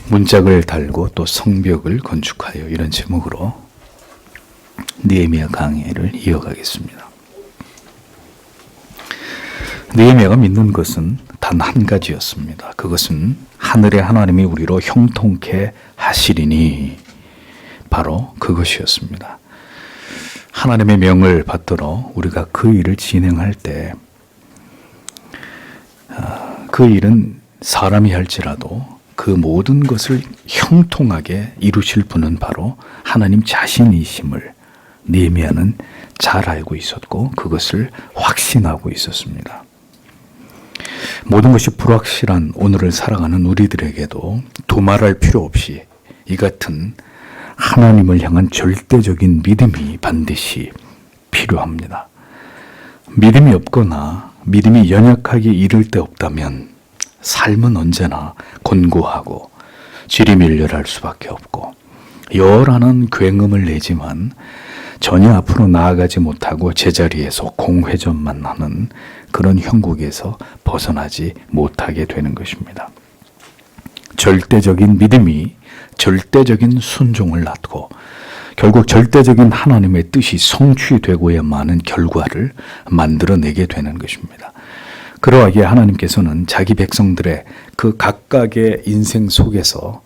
문짝을 달고 또 성벽을 건축하여, 이런 제목으로 느헤미야 강해를 이어가겠습니다. 느헤미야가 믿는 것은 단 한 가지였습니다. 그것은 하늘의 하나님이 우리로 형통케 하시리니, 바로 그것이었습니다. 하나님의 명을 받들어 우리가 그 일을 진행할 때 그 일은 사람이 할지라도 그 모든 것을 형통하게 이루실 분은 바로 하나님 자신이심을 느헤미야는 잘 알고 있었고 그것을 확신하고 있었습니다. 모든 것이 불확실한 오늘을 살아가는 우리들에게도 두말할 필요 없이 이 같은 하나님을 향한 절대적인 믿음이 반드시 필요합니다. 믿음이 없거나 믿음이 연약하게 이를 데 없다면 삶은 언제나 곤고하고 지리밀렬할 수밖에 없고 요란한 굉음을 내지만 전혀 앞으로 나아가지 못하고 제자리에서 공회전만 하는 그런 형국에서 벗어나지 못하게 되는 것입니다. 절대적인 믿음이 절대적인 순종을 낳고 결국 절대적인 하나님의 뜻이 성취되고야만은 결과를 만들어내게 되는 것입니다. 그러하기에 하나님께서는 자기 백성들의 그 각각의 인생 속에서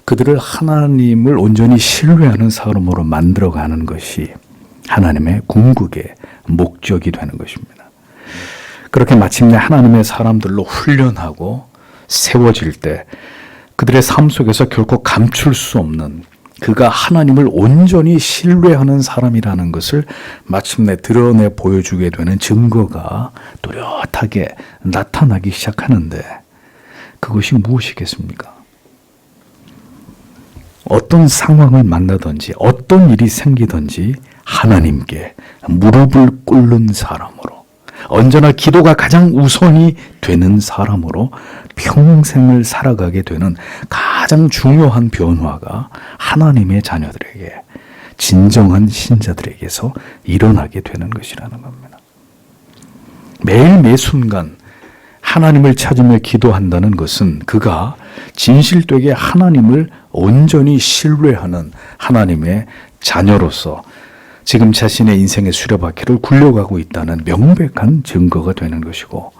그들을 하나님을 온전히 신뢰하는 사람으로 만들어가는 것이 하나님의 궁극의 목적이 되는 것입니다. 그렇게 마침내 하나님의 사람들로 훈련하고 세워질 때 그들의 삶 속에서 결코 감출 수 없는, 그가 하나님을 온전히 신뢰하는 사람이라는 것을 마침내 드러내 보여주게 되는 증거가 뚜렷하게 나타나기 시작하는데, 그것이 무엇이겠습니까? 어떤 상황을 만나든지 어떤 일이 생기든지 하나님께 무릎을 꿇는 사람으로, 언제나 기도가 가장 우선이 되는 사람으로 평생을 살아가게 되는 가장 중요한 변화가 하나님의 자녀들에게, 진정한 신자들에게서 일어나게 되는 것이라는 겁니다. 매일 매 순간 하나님을 찾으며 기도한다는 것은 그가 진실되게 하나님을 온전히 신뢰하는 하나님의 자녀로서 지금 자신의 인생의 수레바퀴를 굴려가고 있다는 명백한 증거가 되는 것이고,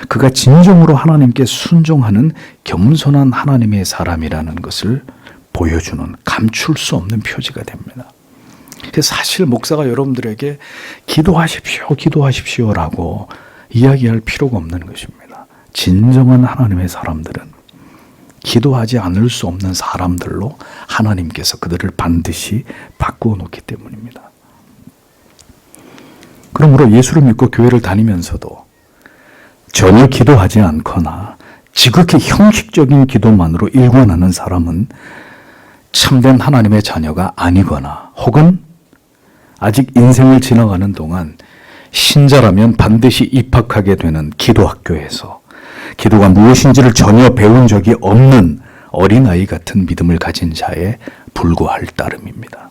그가 진정으로 하나님께 순종하는 겸손한 하나님의 사람이라는 것을 보여주는 감출 수 없는 표지가 됩니다. 그래서 사실 목사가 여러분들에게 기도하십시오라고 이야기할 필요가 없는 것입니다. 진정한 하나님의 사람들은 기도하지 않을 수 없는 사람들로 하나님께서 그들을 반드시 바꾸어 놓기 때문입니다. 그러므로 예수를 믿고 교회를 다니면서도 전혀 기도하지 않거나 지극히 형식적인 기도만으로 일관하는 사람은 참된 하나님의 자녀가 아니거나, 혹은 아직 인생을 지나가는 동안 신자라면 반드시 입학하게 되는 기도학교에서 기도가 무엇인지를 전혀 배운 적이 없는 어린아이 같은 믿음을 가진 자에 불과할 따름입니다.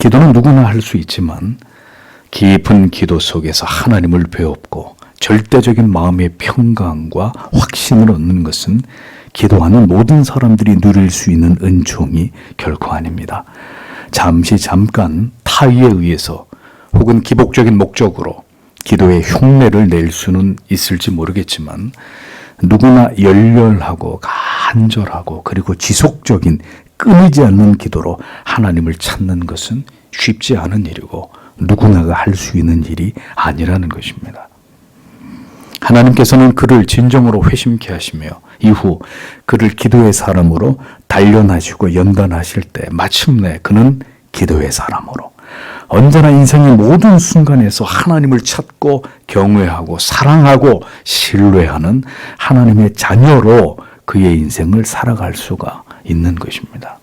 기도는 누구나 할 수 있지만 깊은 기도 속에서 하나님을 배웠고 절대적인 마음의 평강과 확신을 얻는 것은 기도하는 모든 사람들이 누릴 수 있는 은총이 결코 아닙니다. 잠깐 타의에 의해서 혹은 기복적인 목적으로 기도의 흉내를 낼 수는 있을지 모르겠지만, 누구나 열렬하고 간절하고 그리고 지속적인 끊이지 않는 기도로 하나님을 찾는 것은 쉽지 않은 일이고 누구나가 할 수 있는 일이 아니라는 것입니다. 하나님께서는 그를 진정으로 회심케 하시며 이후 그를 기도의 사람으로 단련하시고 연단하실 때 마침내 그는 기도의 사람으로 언제나 인생의 모든 순간에서 하나님을 찾고 경외하고 사랑하고 신뢰하는 하나님의 자녀로 그의 인생을 살아갈 수가 있는 것입니다.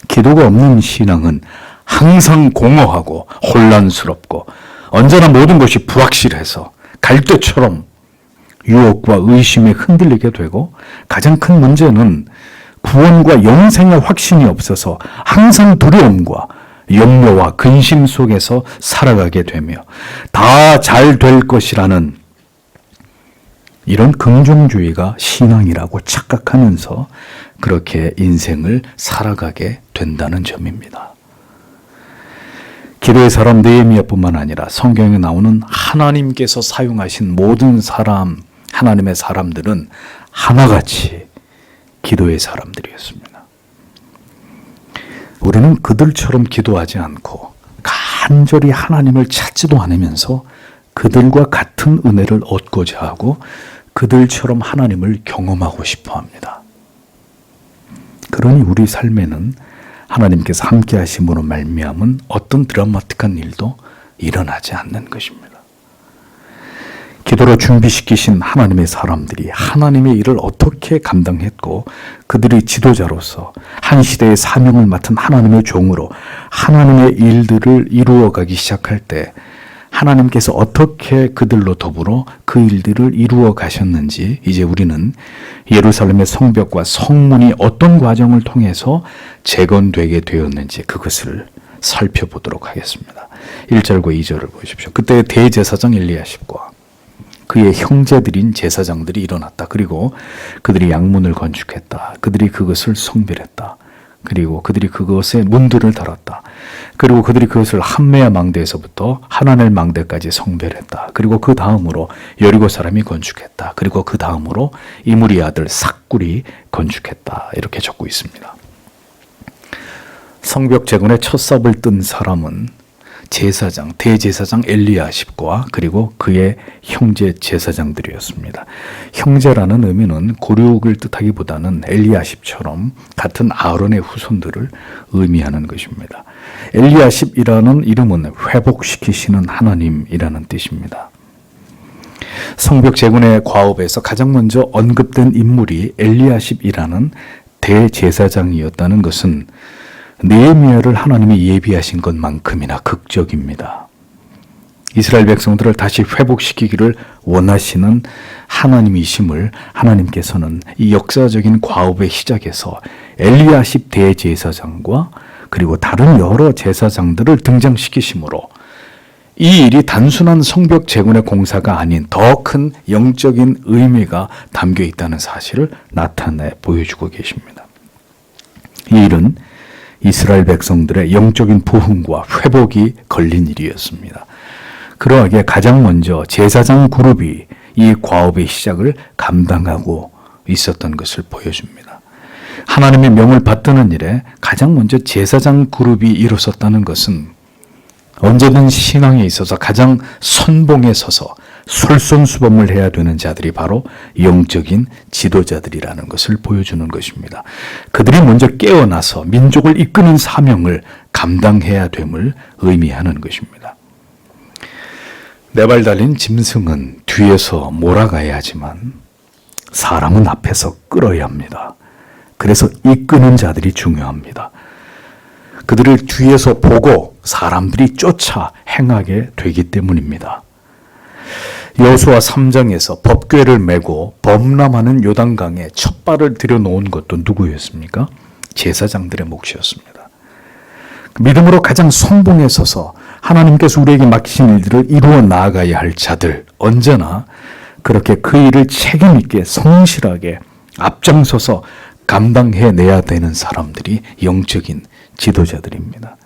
기도가 없는 신앙은 항상 공허하고 혼란스럽고 언제나 모든 것이 불확실해서 갈대처럼 유혹과 의심에 흔들리게 되고, 가장 큰 문제는 구원과 영생의 확신이 없어서 항상 두려움과 염려와 근심 속에서 살아가게 되며 다 잘 될 것이라는 이런 긍정주의가 신앙이라고 착각하면서 그렇게 인생을 살아가게 된다는 점입니다. 기도의 사람 느헤미야뿐만 아니라 성경에 나오는 하나님께서 사용하신 모든 사람, 하나님의 사람들은 하나같이 기도의 사람들이었습니다. 우리는 그들처럼 기도하지 않고 간절히 하나님을 찾지도 않으면서 그들과 같은 은혜를 얻고자 하고 그들처럼 하나님을 경험하고 싶어 합니다. 그러니 우리 삶에는 하나님께서 함께 하심으로 말미암은 어떤 드라마틱한 일도 일어나지 않는 것입니다. 기도로 준비시키신 하나님의 사람들이 하나님의 일을 어떻게 감당했고 그들이 지도자로서 한 시대의 사명을 맡은 하나님의 종으로 하나님의 일들을 이루어가기 시작할 때 하나님께서 어떻게 그들로 더불어 그 일들을 이루어 가셨는지 이제 우리는 예루살렘의 성벽과 성문이 어떤 과정을 통해서 재건되게 되었는지 그것을 살펴보도록 하겠습니다. 1절과 2절을 보십시오. 그때 대제사장 엘리야십과 그의 형제들인 제사장들이 일어났다. 그리고 그들이 양문을 건축했다. 그들이 그것을 성별했다. 그리고 그들이 그것에 문들을 달았다. 그리고 그들이 그것을 함메야 망대에서부터 하나넬 망대까지 성별했다. 그리고 그 다음으로 여리고 사람이 건축했다. 그리고 그 다음으로 이므리 아들 삭굴이 건축했다. 이렇게 적고 있습니다. 성벽 재건의 첫 삽을 뜬 사람은 제사장, 대제사장 엘리야십과 그리고 그의 형제 제사장들이었습니다. 형제라는 의미는 고륙을 뜻하기보다는 엘리야십처럼 같은 아론의 후손들을 의미하는 것입니다. 엘리야십이라는 이름은 회복시키시는 하나님이라는 뜻입니다. 성벽 재건의 과업에서 가장 먼저 언급된 인물이 엘리야십이라는 대제사장이었다는 것은 느헤미야를 하나님이 예비하신 것만큼이나 극적입니다. 이스라엘 백성들을 다시 회복시키기를 원하시는 하나님이심을 하나님께서는 이 역사적인 과업의 시작에서 엘리야십 대제사장과 그리고 다른 여러 제사장들을 등장시키심으로 이 일이 단순한 성벽 재건의 공사가 아닌 더 큰 영적인 의미가 담겨 있다는 사실을 나타내 보여주고 계십니다. 이 일은 이스라엘 백성들의 영적인 부흥과 회복이 걸린 일이었습니다. 그러하기에 가장 먼저 제사장 그룹이 이 과업의 시작을 감당하고 있었던 것을 보여줍니다. 하나님의 명을 받드는 일에 가장 먼저 제사장 그룹이 일어섰다는 것은 언제든 신앙에 있어서 가장 선봉에 서서 솔선수범을 해야 되는 자들이 바로 영적인 지도자들이라는 것을 보여주는 것입니다. 그들이 먼저 깨어나서 민족을 이끄는 사명을 감당해야 됨을 의미하는 것입니다. 네 발 달린 짐승은 뒤에서 몰아가야 하지만 사람은 앞에서 끌어야 합니다. 그래서 이끄는 자들이 중요합니다. 그들을 뒤에서 보고 사람들이 쫓아 행하게 되기 때문입니다. 여호수아 3장에서 법궤를 메고 범람하는 요단강에 첫 발을 들여놓은 것도 누구였습니까? 제사장들의 몫이었습니다. 믿음으로 가장 선봉에 서서 하나님께서 우리에게 맡기신 일들을 이루어 나아가야 할 자들, 언제나 그렇게 그 일을 책임 있게 성실하게 앞장서서 감당해내야 되는 사람들이 영적인 지도자들입니다.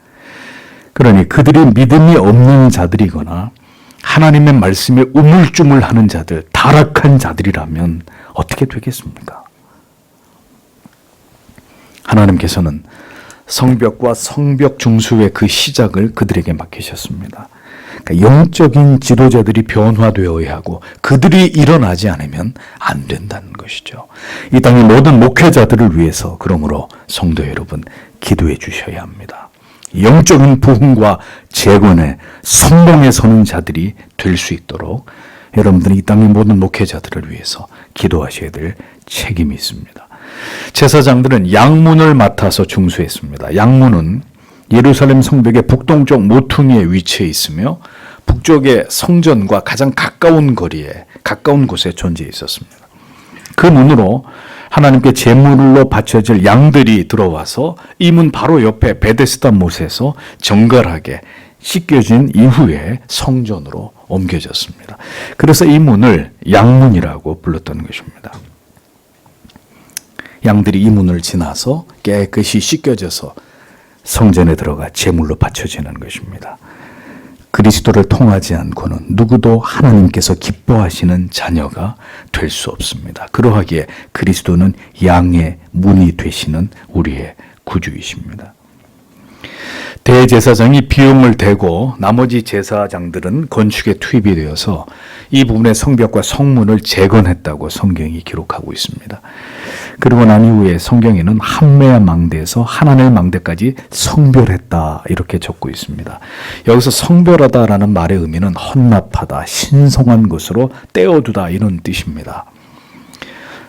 그러니 그들이 믿음이 없는 자들이거나 하나님의 말씀에 우물쭈물하는 자들, 타락한 자들이라면 어떻게 되겠습니까? 하나님께서는 성벽과 성벽 중수의 그 시작을 그들에게 맡기셨습니다. 그러니까 영적인 지도자들이 변화되어야 하고 그들이 일어나지 않으면 안 된다는 것이죠. 이 땅의 모든 목회자들을 위해서 그러므로 성도 여러분 기도해 주셔야 합니다. 영적인 부흥과 재건에 선봉에 서는 자들이 될 수 있도록 여러분들이 이 땅의 모든 목회자들을 위해서 기도하셔야 될 책임이 있습니다. 제사장들은 양문을 맡아서 중수했습니다. 양문은 예루살렘 성벽의 북동쪽 모퉁이에 위치해 있으며 북쪽의 성전과 가장 가까운 거리에 가까운 곳에 존재해 있었습니다. 그 문으로 하나님께 제물로 바쳐질 양들이 들어와서 이 문 바로 옆에 베데스다 못에서 정갈하게 씻겨진 이후에 성전으로 옮겨졌습니다. 그래서 이 문을 양문이라고 불렀던 것입니다. 양들이 이 문을 지나서 깨끗이 씻겨져서 성전에 들어가 제물로 바쳐지는 것입니다. 그리스도를 통하지 않고는 누구도 하나님께서 기뻐하시는 자녀가 될 수 없습니다. 그러하기에 그리스도는 양의 문이 되시는 우리의 구주이십니다. 대제사장이 비용을 대고 나머지 제사장들은 건축에 투입이 되어서 이 부분의 성벽과 성문을 재건했다고 성경이 기록하고 있습니다. 그리고 난 이후에 성경에는 함메야 망대에서 하나넬 망대까지 성별했다 이렇게 적고 있습니다. 여기서 성별하다라는 말의 의미는 헌납하다, 신성한 것으로 떼어두다 이런 뜻입니다.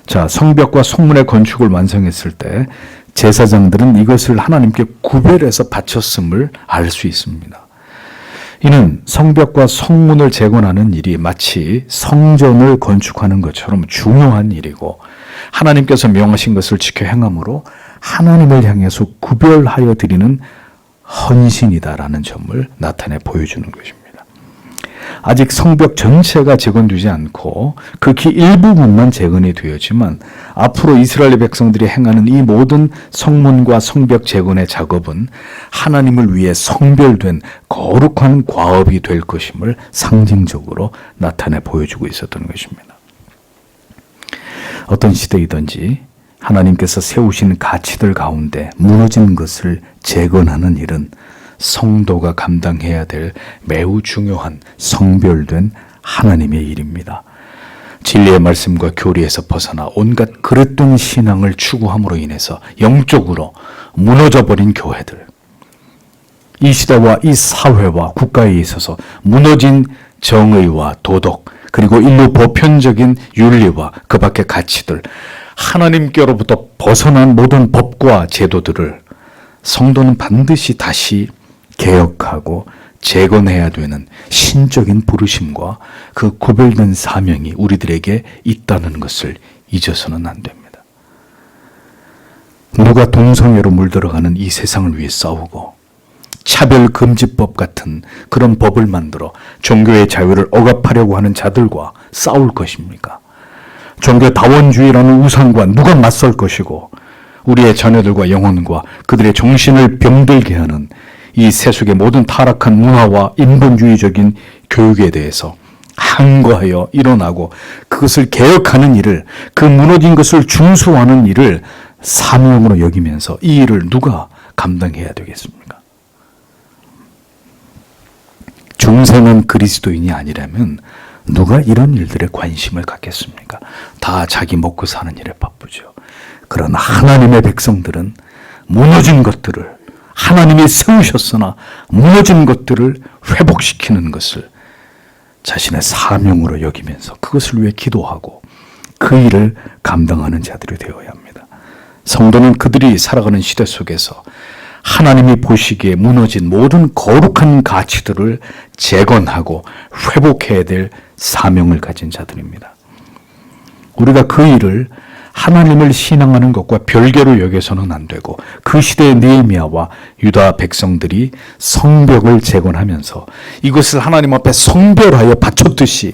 자, 성벽과 성문의 건축을 완성했을 때 제사장들은 이것을 하나님께 구별해서 바쳤음을 알 수 있습니다. 이는 성벽과 성문을 재건하는 일이 마치 성전을 건축하는 것처럼 중요한 일이고 하나님께서 명하신 것을 지켜 행함으로 하나님을 향해서 구별하여 드리는 헌신이다라는 점을 나타내 보여주는 것입니다. 아직 성벽 전체가 재건되지 않고 극히 일부분만 재건이 되었지만 앞으로 이스라엘 백성들이 행하는 이 모든 성문과 성벽 재건의 작업은 하나님을 위해 성별된 거룩한 과업이 될 것임을 상징적으로 나타내 보여주고 있었던 것입니다. 어떤 시대이든지 하나님께서 세우신 가치들 가운데 무너진 것을 재건하는 일은 성도가 감당해야 될 매우 중요한 성별된 하나님의 일입니다. 진리의 말씀과 교리에서 벗어나 온갖 그릇된 신앙을 추구함으로 인해서 영적으로 무너져버린 교회들, 이 시대와 이 사회와 국가에 있어서 무너진 정의와 도덕, 그리고 인류 보편적인 윤리와 그 밖의 가치들, 하나님께로부터 벗어난 모든 법과 제도들을 성도는 반드시 다시 개혁하고 재건해야 되는 신적인 부르심과 그 구별된 사명이 우리들에게 있다는 것을 잊어서는 안 됩니다. 누가 동성애로 물들어가는 이 세상을 위해 싸우고 차별금지법 같은 그런 법을 만들어 종교의 자유를 억압하려고 하는 자들과 싸울 것입니까? 종교다원주의라는 우상과 누가 맞설 것이고 우리의 자녀들과 영혼과 그들의 정신을 병들게 하는 이 세속의 모든 타락한 문화와 인본주의적인 교육에 대해서 항거하여 일어나고 그것을 개혁하는 일을, 그 무너진 것을 중수하는 일을 사명으로 여기면서 이 일을 누가 감당해야 되겠습니까? 중생은 그리스도인이 아니라면 누가 이런 일들에 관심을 갖겠습니까? 다 자기 먹고 사는 일에 바쁘죠. 그러나 하나님의 백성들은 무너진 것들을, 하나님이 세우셨으나 무너진 것들을 회복시키는 것을 자신의 사명으로 여기면서 그것을 위해 기도하고 그 일을 감당하는 자들이 되어야 합니다. 성도는 그들이 살아가는 시대 속에서 하나님이 보시기에 무너진 모든 거룩한 가치들을 재건하고 회복해야 될 사명을 가진 자들입니다. 우리가 그 일을 하나님을 신앙하는 것과 별개로 여겨서는 안 되고 그 시대의 느헤미야와 유다 백성들이 성벽을 재건하면서 이것을 하나님 앞에 성별하여 바쳤듯이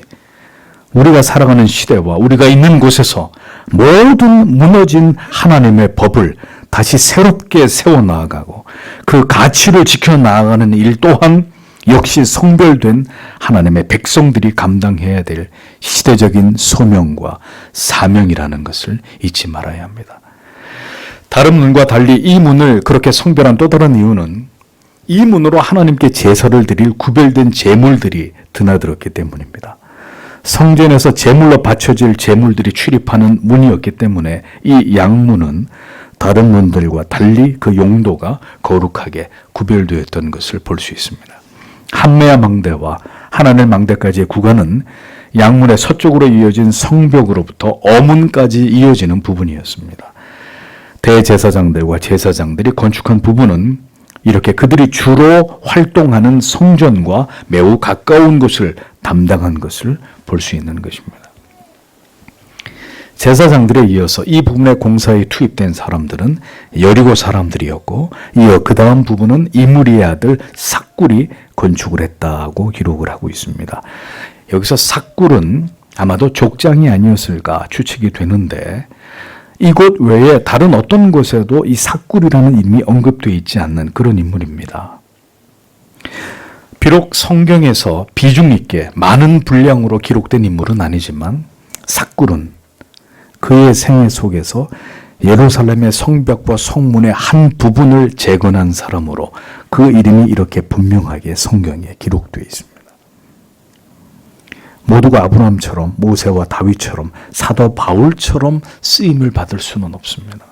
우리가 살아가는 시대와 우리가 있는 곳에서 모든 무너진 하나님의 법을 다시 새롭게 세워나가고 그 가치를 지켜나가는 일 또한 역시 성별된 하나님의 백성들이 감당해야 될 시대적인 소명과 사명이라는 것을 잊지 말아야 합니다. 다른 문과 달리 이 문을 그렇게 성별한 또 다른 이유는 이 문으로 하나님께 제사를 드릴 구별된 제물들이 드나들었기 때문입니다. 성전에서 제물로 바쳐질 제물들이 출입하는 문이었기 때문에 이 양문은 다른 문들과 달리 그 용도가 거룩하게 구별되었던 것을 볼 수 있습니다. 함메야 망대와 하나넬 망대까지의 구간은 양문의 서쪽으로 이어진 성벽으로부터 어문까지 이어지는 부분이었습니다. 대제사장들과 제사장들이 건축한 부분은 이렇게 그들이 주로 활동하는 성전과 매우 가까운 곳을 담당한 것을 볼 수 있는 것입니다. 제사장들에 이어서 이 부분의 공사에 투입된 사람들은 여리고 사람들이었고 이어 그 다음 부분은 이므리의 아들 삭굴이 건축을 했다고 기록을 하고 있습니다. 여기서 삭굴은 아마도 족장이 아니었을까 추측이 되는데 이곳 외에 다른 어떤 곳에도 이 삭굴이라는 이름이 언급되어 있지 않는 그런 인물입니다. 비록 성경에서 비중 있게 많은 분량으로 기록된 인물은 아니지만 삭굴은 그의 생애 속에서 예루살렘의 성벽과 성문의 한 부분을 재건한 사람으로 그 이름이 이렇게 분명하게 성경에 기록되어 있습니다. 모두가 아브라함처럼 모세와 다윗처럼 사도 바울처럼 쓰임을 받을 수는 없습니다.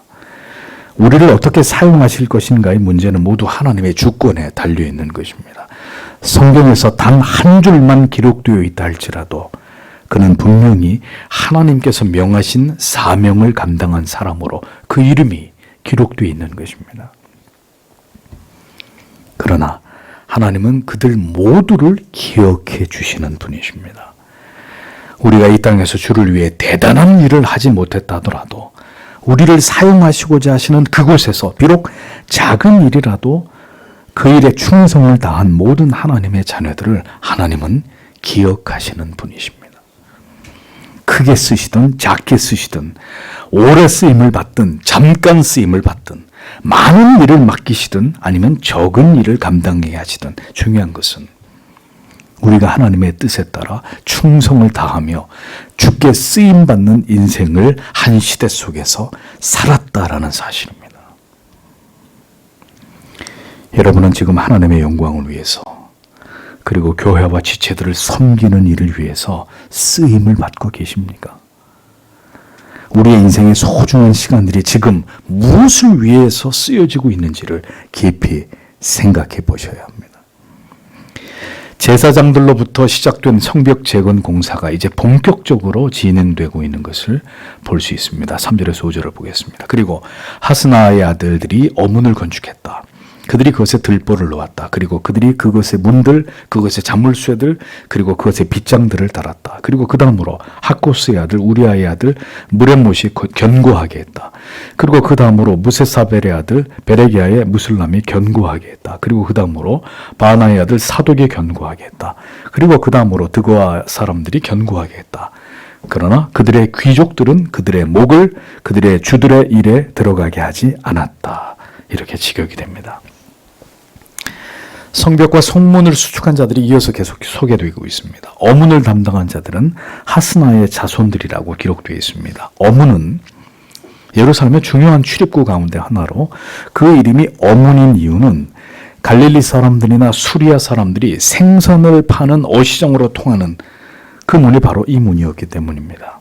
우리를 어떻게 사용하실 것인가의 문제는 모두 하나님의 주권에 달려있는 것입니다. 성경에서 단 한 줄만 기록되어 있다 할지라도 그는 분명히 하나님께서 명하신 사명을 감당한 사람으로 그 이름이 기록되어 있는 것입니다. 그러나 하나님은 그들 모두를 기억해 주시는 분이십니다. 우리가 이 땅에서 주를 위해 대단한 일을 하지 못했다 하더라도 우리를 사용하시고자 하시는 그곳에서 비록 작은 일이라도 그 일에 충성을 다한 모든 하나님의 자녀들을 하나님은 기억하시는 분이십니다. 크게 쓰시든 작게 쓰시든 오래 쓰임을 받든 잠깐 쓰임을 받든 많은 일을 맡기시든 아니면 적은 일을 감당해야 하시든 중요한 것은 우리가 하나님의 뜻에 따라 충성을 다하며 주께 쓰임받는 인생을 한 시대 속에서 살았다라는 사실입니다. 여러분은 지금 하나님의 영광을 위해서 그리고 교회와 지체들을 섬기는 일을 위해서 쓰임을 받고 계십니까? 우리의 인생의 소중한 시간들이 지금 무엇을 위해서 쓰여지고 있는지를 깊이 생각해 보셔야 합니다. 제사장들로부터 시작된 성벽 재건 공사가 이제 본격적으로 진행되고 있는 것을 볼 수 있습니다. 3절에서 5절을 보겠습니다. 그리고 하스나의 아들들이 어문을 건축했다. 그들이 그것에 들보를 놓았다. 그리고 그들이 그것의 문들, 그것의 자물쇠들, 그리고 그것의 빗장들을 달았다. 그리고 그 다음으로 하코스의 아들 우리아의 아들 무레못이 견고하게 했다. 그리고 그 다음으로 무세사벨의 아들 베레기야의 무슬람이 견고하게 했다. 그리고 그 다음으로 바나의 아들 사독이 견고하게 했다. 그리고 그 다음으로 드고아 사람들이 견고하게 했다. 그러나 그들의 귀족들은 그들의 목을 그들의 주들의 일에 들어가게 하지 않았다. 이렇게 직역이 됩니다. 성벽과 성문을 수축한 자들이 이어서 계속 소개되고 있습니다. 어문을 담당한 자들은 하스나의 자손들이라고 기록되어 있습니다. 어문은 예루살렘의 중요한 출입구 가운데 하나로 그 이름이 어문인 이유는 갈릴리 사람들이나 수리아 사람들이 생선을 파는 어시장으로 통하는 그 문이 바로 이 문이었기 때문입니다.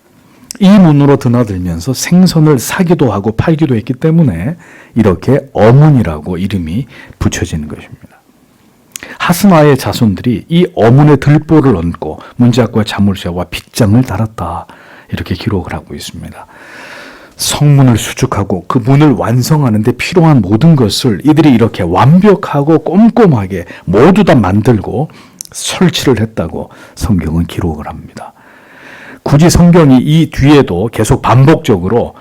이 문으로 드나들면서 생선을 사기도 하고 팔기도 했기 때문에 이렇게 어문이라고 이름이 붙여지는 것입니다. 하스나의 자손들이 이 어문의 들보를 얹고 문짝과 자물쇠와 빗장을 달았다. 이렇게 기록을 하고 있습니다. 성문을 수축하고 그 문을 완성하는 데 필요한 모든 것을 이들이 이렇게 완벽하고 꼼꼼하게 모두 다 만들고 설치를 했다고 성경은 기록을 합니다. 굳이 성경이 이 뒤에도 계속 반복적으로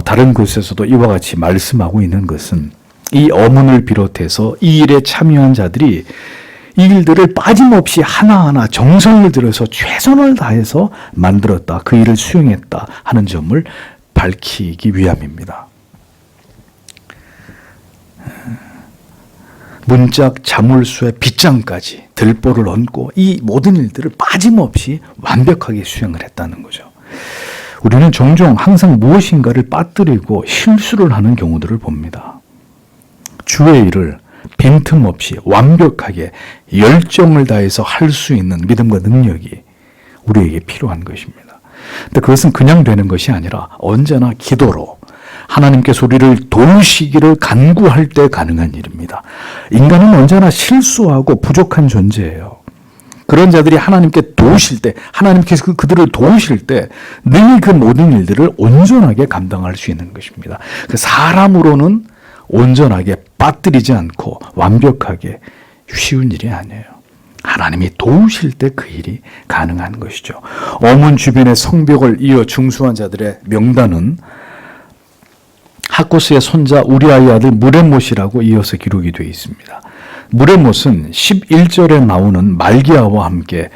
다른 곳에서도 이와 같이 말씀하고 있는 것은 이 어문을 비롯해서 이 일에 참여한 자들이 이 일들을 빠짐없이 하나하나 정성을 들여서 최선을 다해서 만들었다. 그 일을 수행했다 하는 점을 밝히기 위함입니다. 문짝, 자물쇠, 빗장까지 들보를 얹고 이 모든 일들을 빠짐없이 완벽하게 수행을 했다는 거죠. 우리는 종종 항상 무엇인가를 빠뜨리고 실수를 하는 경우들을 봅니다. 주의 일을 빈틈없이 완벽하게 열정을 다해서 할 수 있는 믿음과 능력이 우리에게 필요한 것입니다. 근데 그것은 그냥 되는 것이 아니라 언제나 기도로 하나님께서 우리를 도우시기를 간구할 때 가능한 일입니다. 인간은 언제나 실수하고 부족한 존재예요. 그런 자들이 하나님께 도우실 때, 하나님께서 그들을 도우실 때 능히 그 모든 일들을 온전하게 감당할 수 있는 것입니다. 그 사람으로는 온전하게 빠뜨리지 않고 완벽하게 쉬운 일이 아니에요. 하나님이 도우실 때 그 일이 가능한 것이죠. 어문 주변의 성벽을 이어 중수한 자들의 명단은 하코스의 손자 우리아의 아들 무레못이라고 이어서 기록이 되어 있습니다. 무레못은 11절에 나오는 말기야와 함께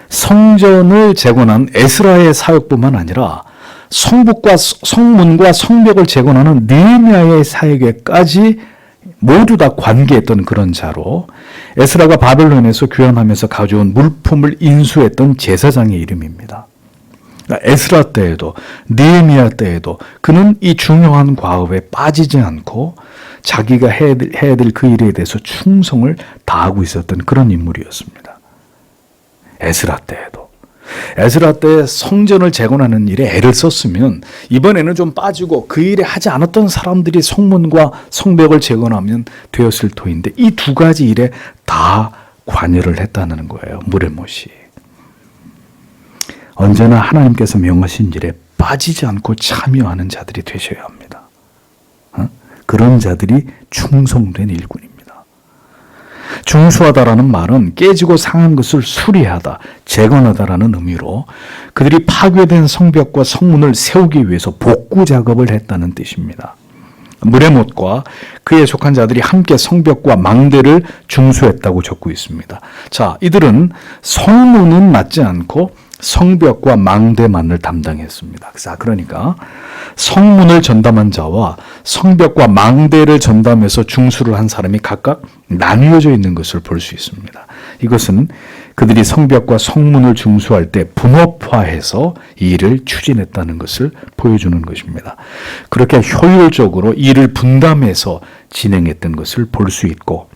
성전을 재건한 에스라의 사역뿐만 아니라 성문과 성벽을 재건하는 느헤미야의 사역에까지 모두 다 관계했던 그런 자로 에스라가 바벨론에서 귀환하면서 가져온 물품을 인수했던 제사장의 이름입니다. 에스라 때에도 느헤미야 때에도 그는 이 중요한 과업에 빠지지 않고 자기가 해야 될 그 일에 대해서 충성을 다하고 있었던 그런 인물이었습니다. 에스라 때 성전을 재건하는 일에 애를 썼으면 이번에는 좀 빠지고 그 일에 하지 않았던 사람들이 성문과 성벽을 재건하면 되었을 터인데 이 두 가지 일에 다 관여를 했다는 거예요. 무레못이. 언제나 하나님께서 명하신 일에 빠지지 않고 참여하는 자들이 되셔야 합니다. 그런 자들이 충성된 일꾼입니다. 중수하다라는 말은 깨지고 상한 것을 수리하다, 재건하다라는 의미로 그들이 파괴된 성벽과 성문을 세우기 위해서 복구 작업을 했다는 뜻입니다. 무레못과 그에 속한 자들이 함께 성벽과 망대를 중수했다고 적고 있습니다. 자, 이들은 성문은 맡지 않고 성벽과 망대만을 담당했습니다. 자, 그러니까 성문을 전담한 자와 성벽과 망대를 전담해서 중수를 한 사람이 각각 나뉘어져 있는 것을 볼 수 있습니다. 이것은 그들이 성벽과 성문을 중수할 때 분업화해서 이 일을 추진했다는 것을 보여주는 것입니다. 그렇게 효율적으로 일을 분담해서 진행했던 것을 볼 수 있고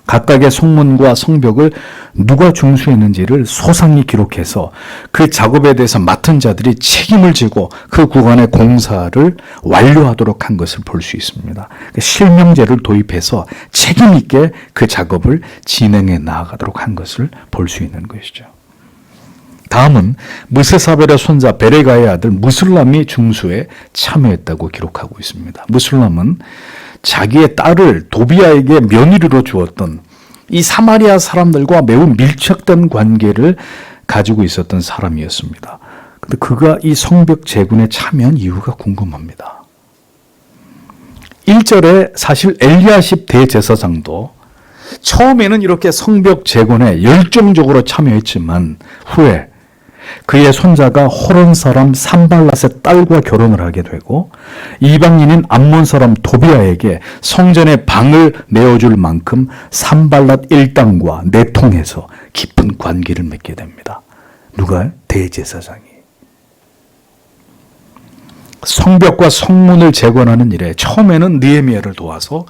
각각의 성문과 성벽을 누가 중수했는지를 소상히 기록해서 그 작업에 대해서 맡은 자들이 책임을 지고 그 구간의 공사를 완료하도록 한 것을 볼 수 있습니다. 실명제를 도입해서 책임 있게 그 작업을 진행해 나아가도록 한 것을 볼 수 있는 것이죠. 다음은 무세사벨의 손자 베레가의 아들 무술람이 중수에 참여했다고 기록하고 있습니다. 무술람은 자기의 딸을 도비아에게 며느리로 주었던 이 사마리아 사람들과 매우 밀착된 관계를 가지고 있었던 사람이었습니다. 근데 그가 이 성벽 재건에 참여한 이유가 궁금합니다. 1절에 사실 엘리야십 대제사장도 처음에는 이렇게 성벽 재건에 열정적으로 참여했지만 후에 그의 손자가 호론 사람 산발랏의 딸과 결혼을 하게 되고 이방인인 암몬 사람 도비아에게 성전의 방을 내어줄 만큼 산발랏 일당과 내통해서 깊은 관계를 맺게 됩니다. 누가? 대제사장이. 성벽과 성문을 재건하는 일에 처음에는 느헤미야를 도와서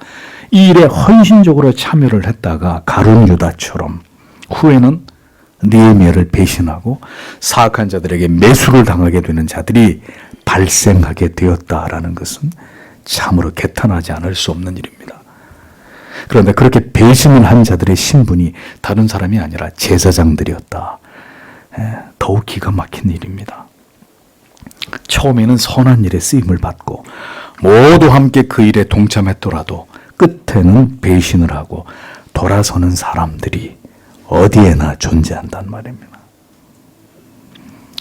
이 일에 헌신적으로 참여를 했다가 가룟 유다처럼 후에는 느헤미야를 배신하고 사악한 자들에게 매수를 당하게 되는 자들이 발생하게 되었다라는 것은 참으로 개탄하지 않을 수 없는 일입니다. 그런데 그렇게 배신을 한 자들의 신분이 다른 사람이 아니라 제사장들이었다. 더욱 기가 막힌 일입니다. 처음에는 선한 일에 쓰임을 받고 모두 함께 그 일에 동참했더라도 끝에는 배신을 하고 돌아서는 사람들이 어디에나 존재한단 말입니다.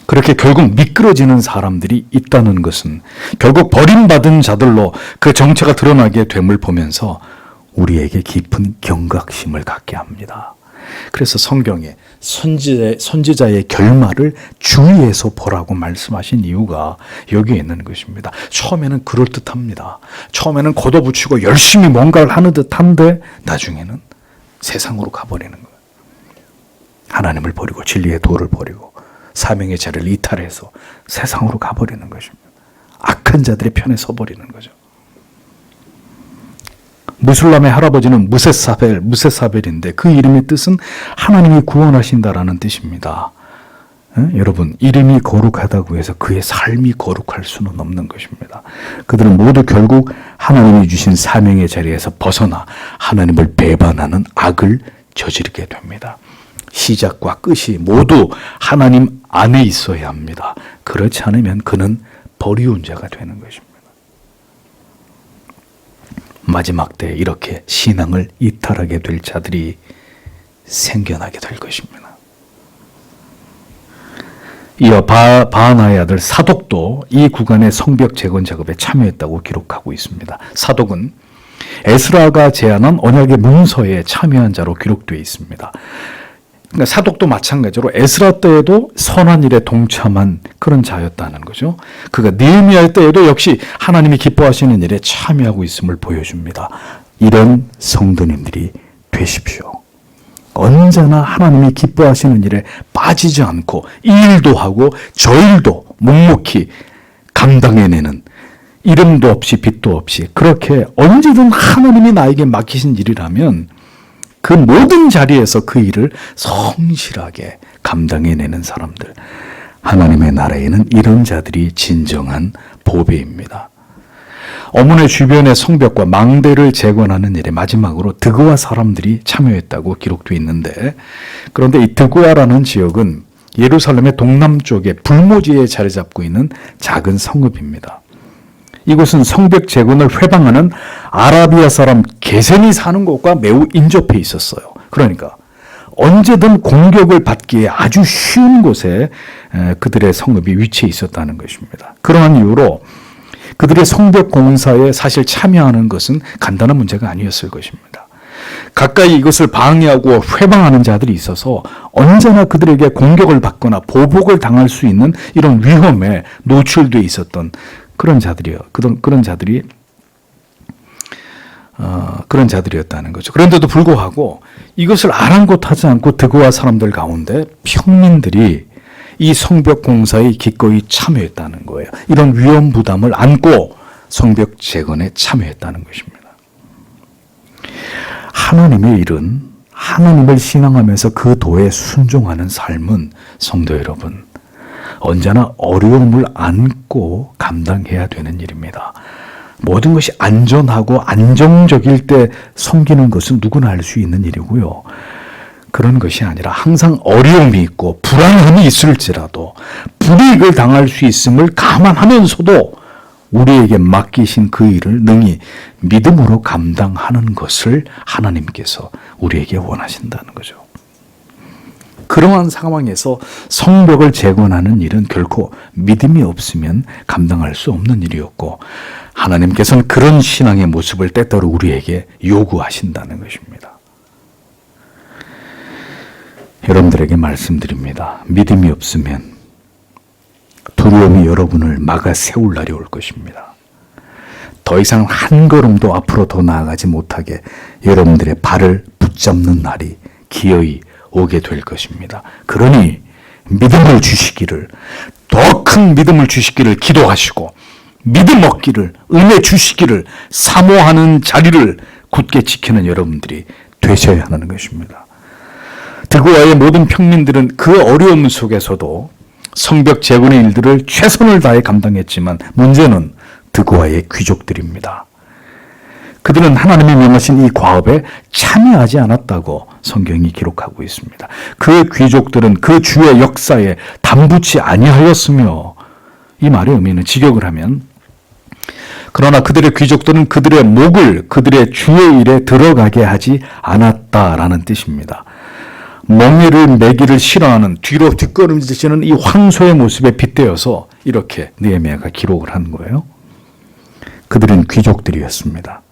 그렇게 결국 미끄러지는 사람들이 있다는 것은 결국 버림받은 자들로 그 정체가 드러나게 됨을 보면서 우리에게 깊은 경각심을 갖게 합니다. 그래서 성경에 선지자의 결말을 주의해서 보라고 말씀하신 이유가 여기에 있는 것입니다. 처음에는 그럴듯합니다. 처음에는 걷어붙이고 열심히 뭔가를 하는 듯한데 나중에는 세상으로 가버리는 거예요. 하나님을 버리고 진리의 도를 버리고 사명의 자리를 이탈해서 세상으로 가버리는 것입니다. 악한 자들의 편에 서버리는 거죠. 무술람의 할아버지는 무세사벨인데 그 이름의 뜻은 하나님이 구원하신다라는 뜻입니다. 여러분, 이름이 거룩하다고 해서 그의 삶이 거룩할 수는 없는 것입니다. 그들은 모두 결국 하나님이 주신 사명의 자리에서 벗어나 하나님을 배반하는 악을 저지르게 됩니다. 시작과 끝이 모두 하나님 안에 있어야 합니다. 그렇지 않으면 그는 버리운 자가 되는 것입니다. 마지막 때 이렇게 신앙을 이탈하게 될 자들이 생겨나게 될 것입니다. 이어 바하나의 아들 사독도 이 구간의 성벽 재건 작업에 참여했다고 기록하고 있습니다. 사독은 에스라가 제안한 언약의 문서에 참여한 자로 기록되어 있습니다. 그러니까 사독도 마찬가지로 에스라 때에도 선한 일에 동참한 그런 자였다는 거죠. 그가 느헤미야 때에도 역시 하나님이 기뻐하시는 일에 참여하고 있음을 보여줍니다. 이런 성도님들이 되십시오. 언제나 하나님이 기뻐하시는 일에 빠지지 않고 이 일도 하고 저 일도 묵묵히 감당해내는, 이름도 없이 빛도 없이 그렇게 언제든 하나님이 나에게 맡기신 일이라면 그 모든 자리에서 그 일을 성실하게 감당해내는 사람들, 하나님의 나라에는 이런 자들이 진정한 보배입니다. 어문의 주변의 성벽과 망대를 재건하는 일에 마지막으로 드그와 사람들이 참여했다고 기록되어 있는데, 그런데 이 드그와라는 지역은 예루살렘의 동남쪽에 불모지에 자리 잡고 있는 작은 성읍입니다. 이곳은 성벽 재건을 회방하는 아라비아 사람 게셈이 사는 곳과 매우 인접해 있었어요. 그러니까 언제든 공격을 받기에 아주 쉬운 곳에 그들의 성읍이 위치해 있었다는 것입니다. 그러한 이유로 그들의 성벽 공사에 사실 참여하는 것은 간단한 문제가 아니었을 것입니다. 가까이 이것을 방해하고 회방하는 자들이 있어서 언제나 그들에게 공격을 받거나 보복을 당할 수 있는 이런 위험에 노출되어 있었던 그런 자들이요. 그런 자들이었다는 거죠. 그런데도 불구하고 이것을 아랑곳하지 않고 드그와 사람들 가운데 평민들이 이 성벽 공사에 기꺼이 참여했다는 거예요. 이런 위험 부담을 안고 성벽 재건에 참여했다는 것입니다. 하나님의 일은 하나님을 신앙하면서 그 도에 순종하는 삶은 성도 여러분, 언제나 어려움을 안고 감당해야 되는 일입니다. 모든 것이 안전하고 안정적일 때 섬기는 것은 누구나 할 수 있는 일이고요. 그런 것이 아니라 항상 어려움이 있고 불안함이 있을지라도 불이익을 당할 수 있음을 감안하면서도 우리에게 맡기신 그 일을 능히 믿음으로 감당하는 것을 하나님께서 우리에게 원하신다는 거죠. 그러한 상황에서 성벽을 재건하는 일은 결코 믿음이 없으면 감당할 수 없는 일이었고, 하나님께서는 그런 신앙의 모습을 때때로 우리에게 요구하신다는 것입니다. 여러분들에게 말씀드립니다. 믿음이 없으면 두려움이 여러분을 막아 세울 날이 올 것입니다. 더 이상 한 걸음도 앞으로 더 나아가지 못하게 여러분들의 발을 붙잡는 날이 기어이 오게 될 것입니다. 그러니 믿음을 주시기를, 더 큰 믿음을 주시기를 기도하시고, 믿음 얻기를, 은혜 주시기를 사모하는 자리를 굳게 지키는 여러분들이 되셔야 하는 것입니다. 드그와의 모든 평민들은 그 어려움 속에서도 성벽 재건의 일들을 최선을 다해 감당했지만 문제는 드그와의 귀족들입니다. 그들은 하나님이 명하신 이 과업에 참여하지 않았다고 성경이 기록하고 있습니다. 그 귀족들은 그 주의 역사에 담붙지 아니하였으며, 이 말의 의미는 직역을 하면, 그러나 그들의 귀족들은 그들의 목을 그들의 주의 일에 들어가게 하지 않았다라는 뜻입니다. 멍에를 매기를 싫어하는 뒤로 뒷걸음지시는 이 황소의 모습에 빗대어서 이렇게 느헤미야가 기록을 한 거예요. 그들은 귀족들이었습니다.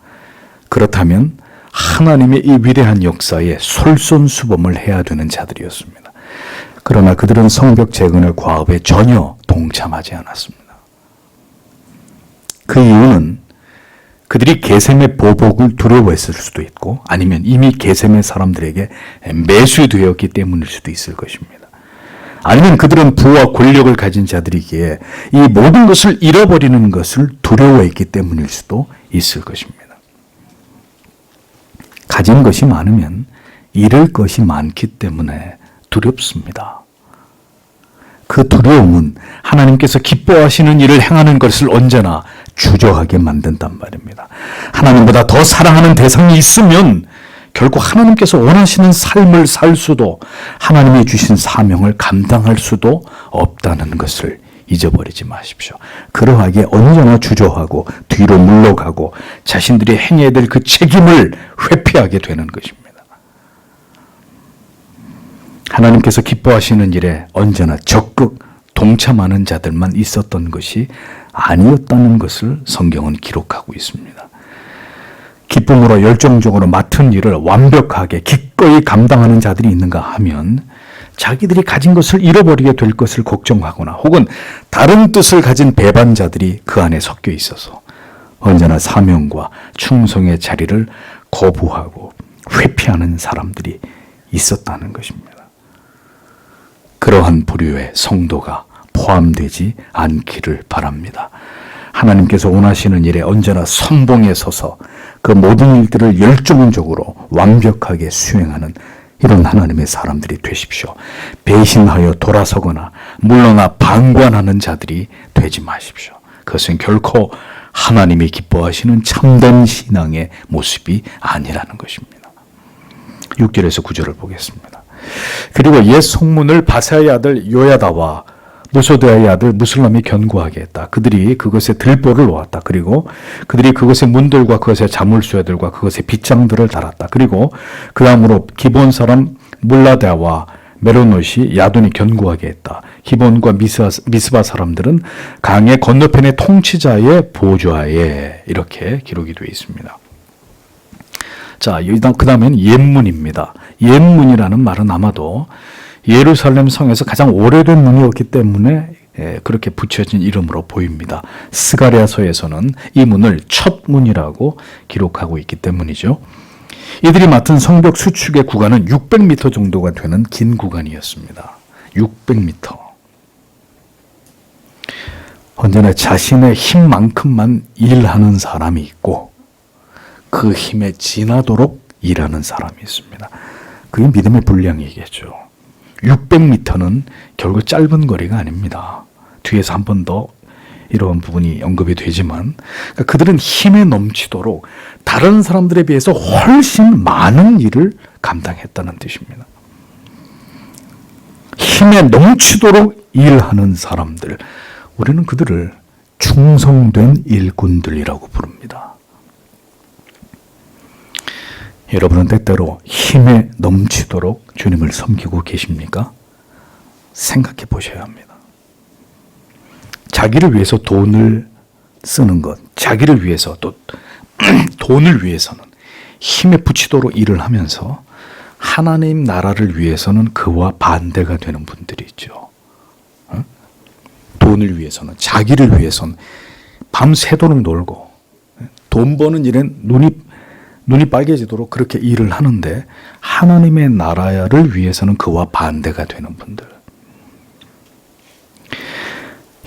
그렇다면 하나님의 이 위대한 역사에 솔선수범을 해야 되는 자들이었습니다. 그러나 그들은 성벽 재건의 과업에 전혀 동참하지 않았습니다. 그 이유는 그들이 게셈의 보복을 두려워했을 수도 있고, 아니면 이미 게셈의 사람들에게 매수되었기 때문일 수도 있을 것입니다. 아니면 그들은 부와 권력을 가진 자들이기에 이 모든 것을 잃어버리는 것을 두려워했기 때문일 수도 있을 것입니다. 가진 것이 많으면 잃을 것이 많기 때문에 두렵습니다. 그 두려움은 하나님께서 기뻐하시는 일을 행하는 것을 언제나 주저하게 만든단 말입니다. 하나님보다 더 사랑하는 대상이 있으면 결국 하나님께서 원하시는 삶을 살 수도, 하나님이 주신 사명을 감당할 수도 없다는 것을 잊어버리지 마십시오. 그러하기에 언제나 주저하고 뒤로 물러가고 자신들이 행해야 될 그 책임을 회피하게 되는 것입니다. 하나님께서 기뻐하시는 일에 언제나 적극 동참하는 자들만 있었던 것이 아니었다는 것을 성경은 기록하고 있습니다. 기쁨으로 열정적으로 맡은 일을 완벽하게 기꺼이 감당하는 자들이 있는가 하면 자기들이 가진 것을 잃어버리게 될 것을 걱정하거나 혹은 다른 뜻을 가진 배반자들이 그 안에 섞여 있어서 언제나 사명과 충성의 자리를 거부하고 회피하는 사람들이 있었다는 것입니다. 그러한 부류의 성도가 포함되지 않기를 바랍니다. 하나님께서 원하시는 일에 언제나 선봉에 서서 그 모든 일들을 열정적으로 완벽하게 수행하는 이런 하나님의 사람들이 되십시오. 배신하여 돌아서거나 물러나 방관하는 자들이 되지 마십시오. 그것은 결코 하나님이 기뻐하시는 참된 신앙의 모습이 아니라는 것입니다. 6절에서 9절을 보겠습니다. 그리고 옛 성문을 바사의 아들 요야다와 무소드야의 아들 무슬람이 견고하게 했다. 그들이 그것에 들보를 놓았다. 그리고 그들이 그것의 문들과 그것의 자물쇠들과 그것의 빗장들을 달았다. 그리고 그 다음으로 기본 사람 물라다와 메로노시 야돈이 견고하게 했다. 기본과 미스바 사람들은 강의 건너편의 통치자의 보좌에 이렇게 기록이 되어 있습니다. 자, 그 다음엔 옛문입니다. 옛문이라는 말은 아마도 예루살렘 성에서 가장 오래된 문이었기 때문에 그렇게 붙여진 이름으로 보입니다. 스가랴서에서는 이 문을 첫 문이라고 기록하고 있기 때문이죠. 이들이 맡은 성벽 수축의 구간은 600m 정도가 되는 긴 구간이었습니다. 600m. 언제나 자신의 힘만큼만 일하는 사람이 있고 그 힘에 지나도록 일하는 사람이 있습니다. 그게 믿음의 분량이겠죠. 600m는 결국 짧은 거리가 아닙니다. 뒤에서 한 번 더 이런 부분이 언급이 되지만 그러니까 그들은 힘에 넘치도록 다른 사람들에 비해서 훨씬 많은 일을 감당했다는 뜻입니다. 힘에 넘치도록 일하는 사람들, 우리는 그들을 충성된 일꾼들이라고 부릅니다. 여러분은 때때로 힘에 넘치도록 주님을 섬기고 계십니까? 생각해 보셔야 합니다. 자기를 위해서 돈을 쓰는 것, 자기를 위해서 또 돈을 위해서는 힘에 부치도록 일을 하면서 하나님 나라를 위해서는 그와 반대가 되는 분들이 있죠. 돈을 위해서는, 자기를 위해서는 밤새도록 놀고 돈 버는 일엔 눈이 빨개지도록 그렇게 일을 하는데 하나님의 나라를 위해서는 그와 반대가 되는 분들.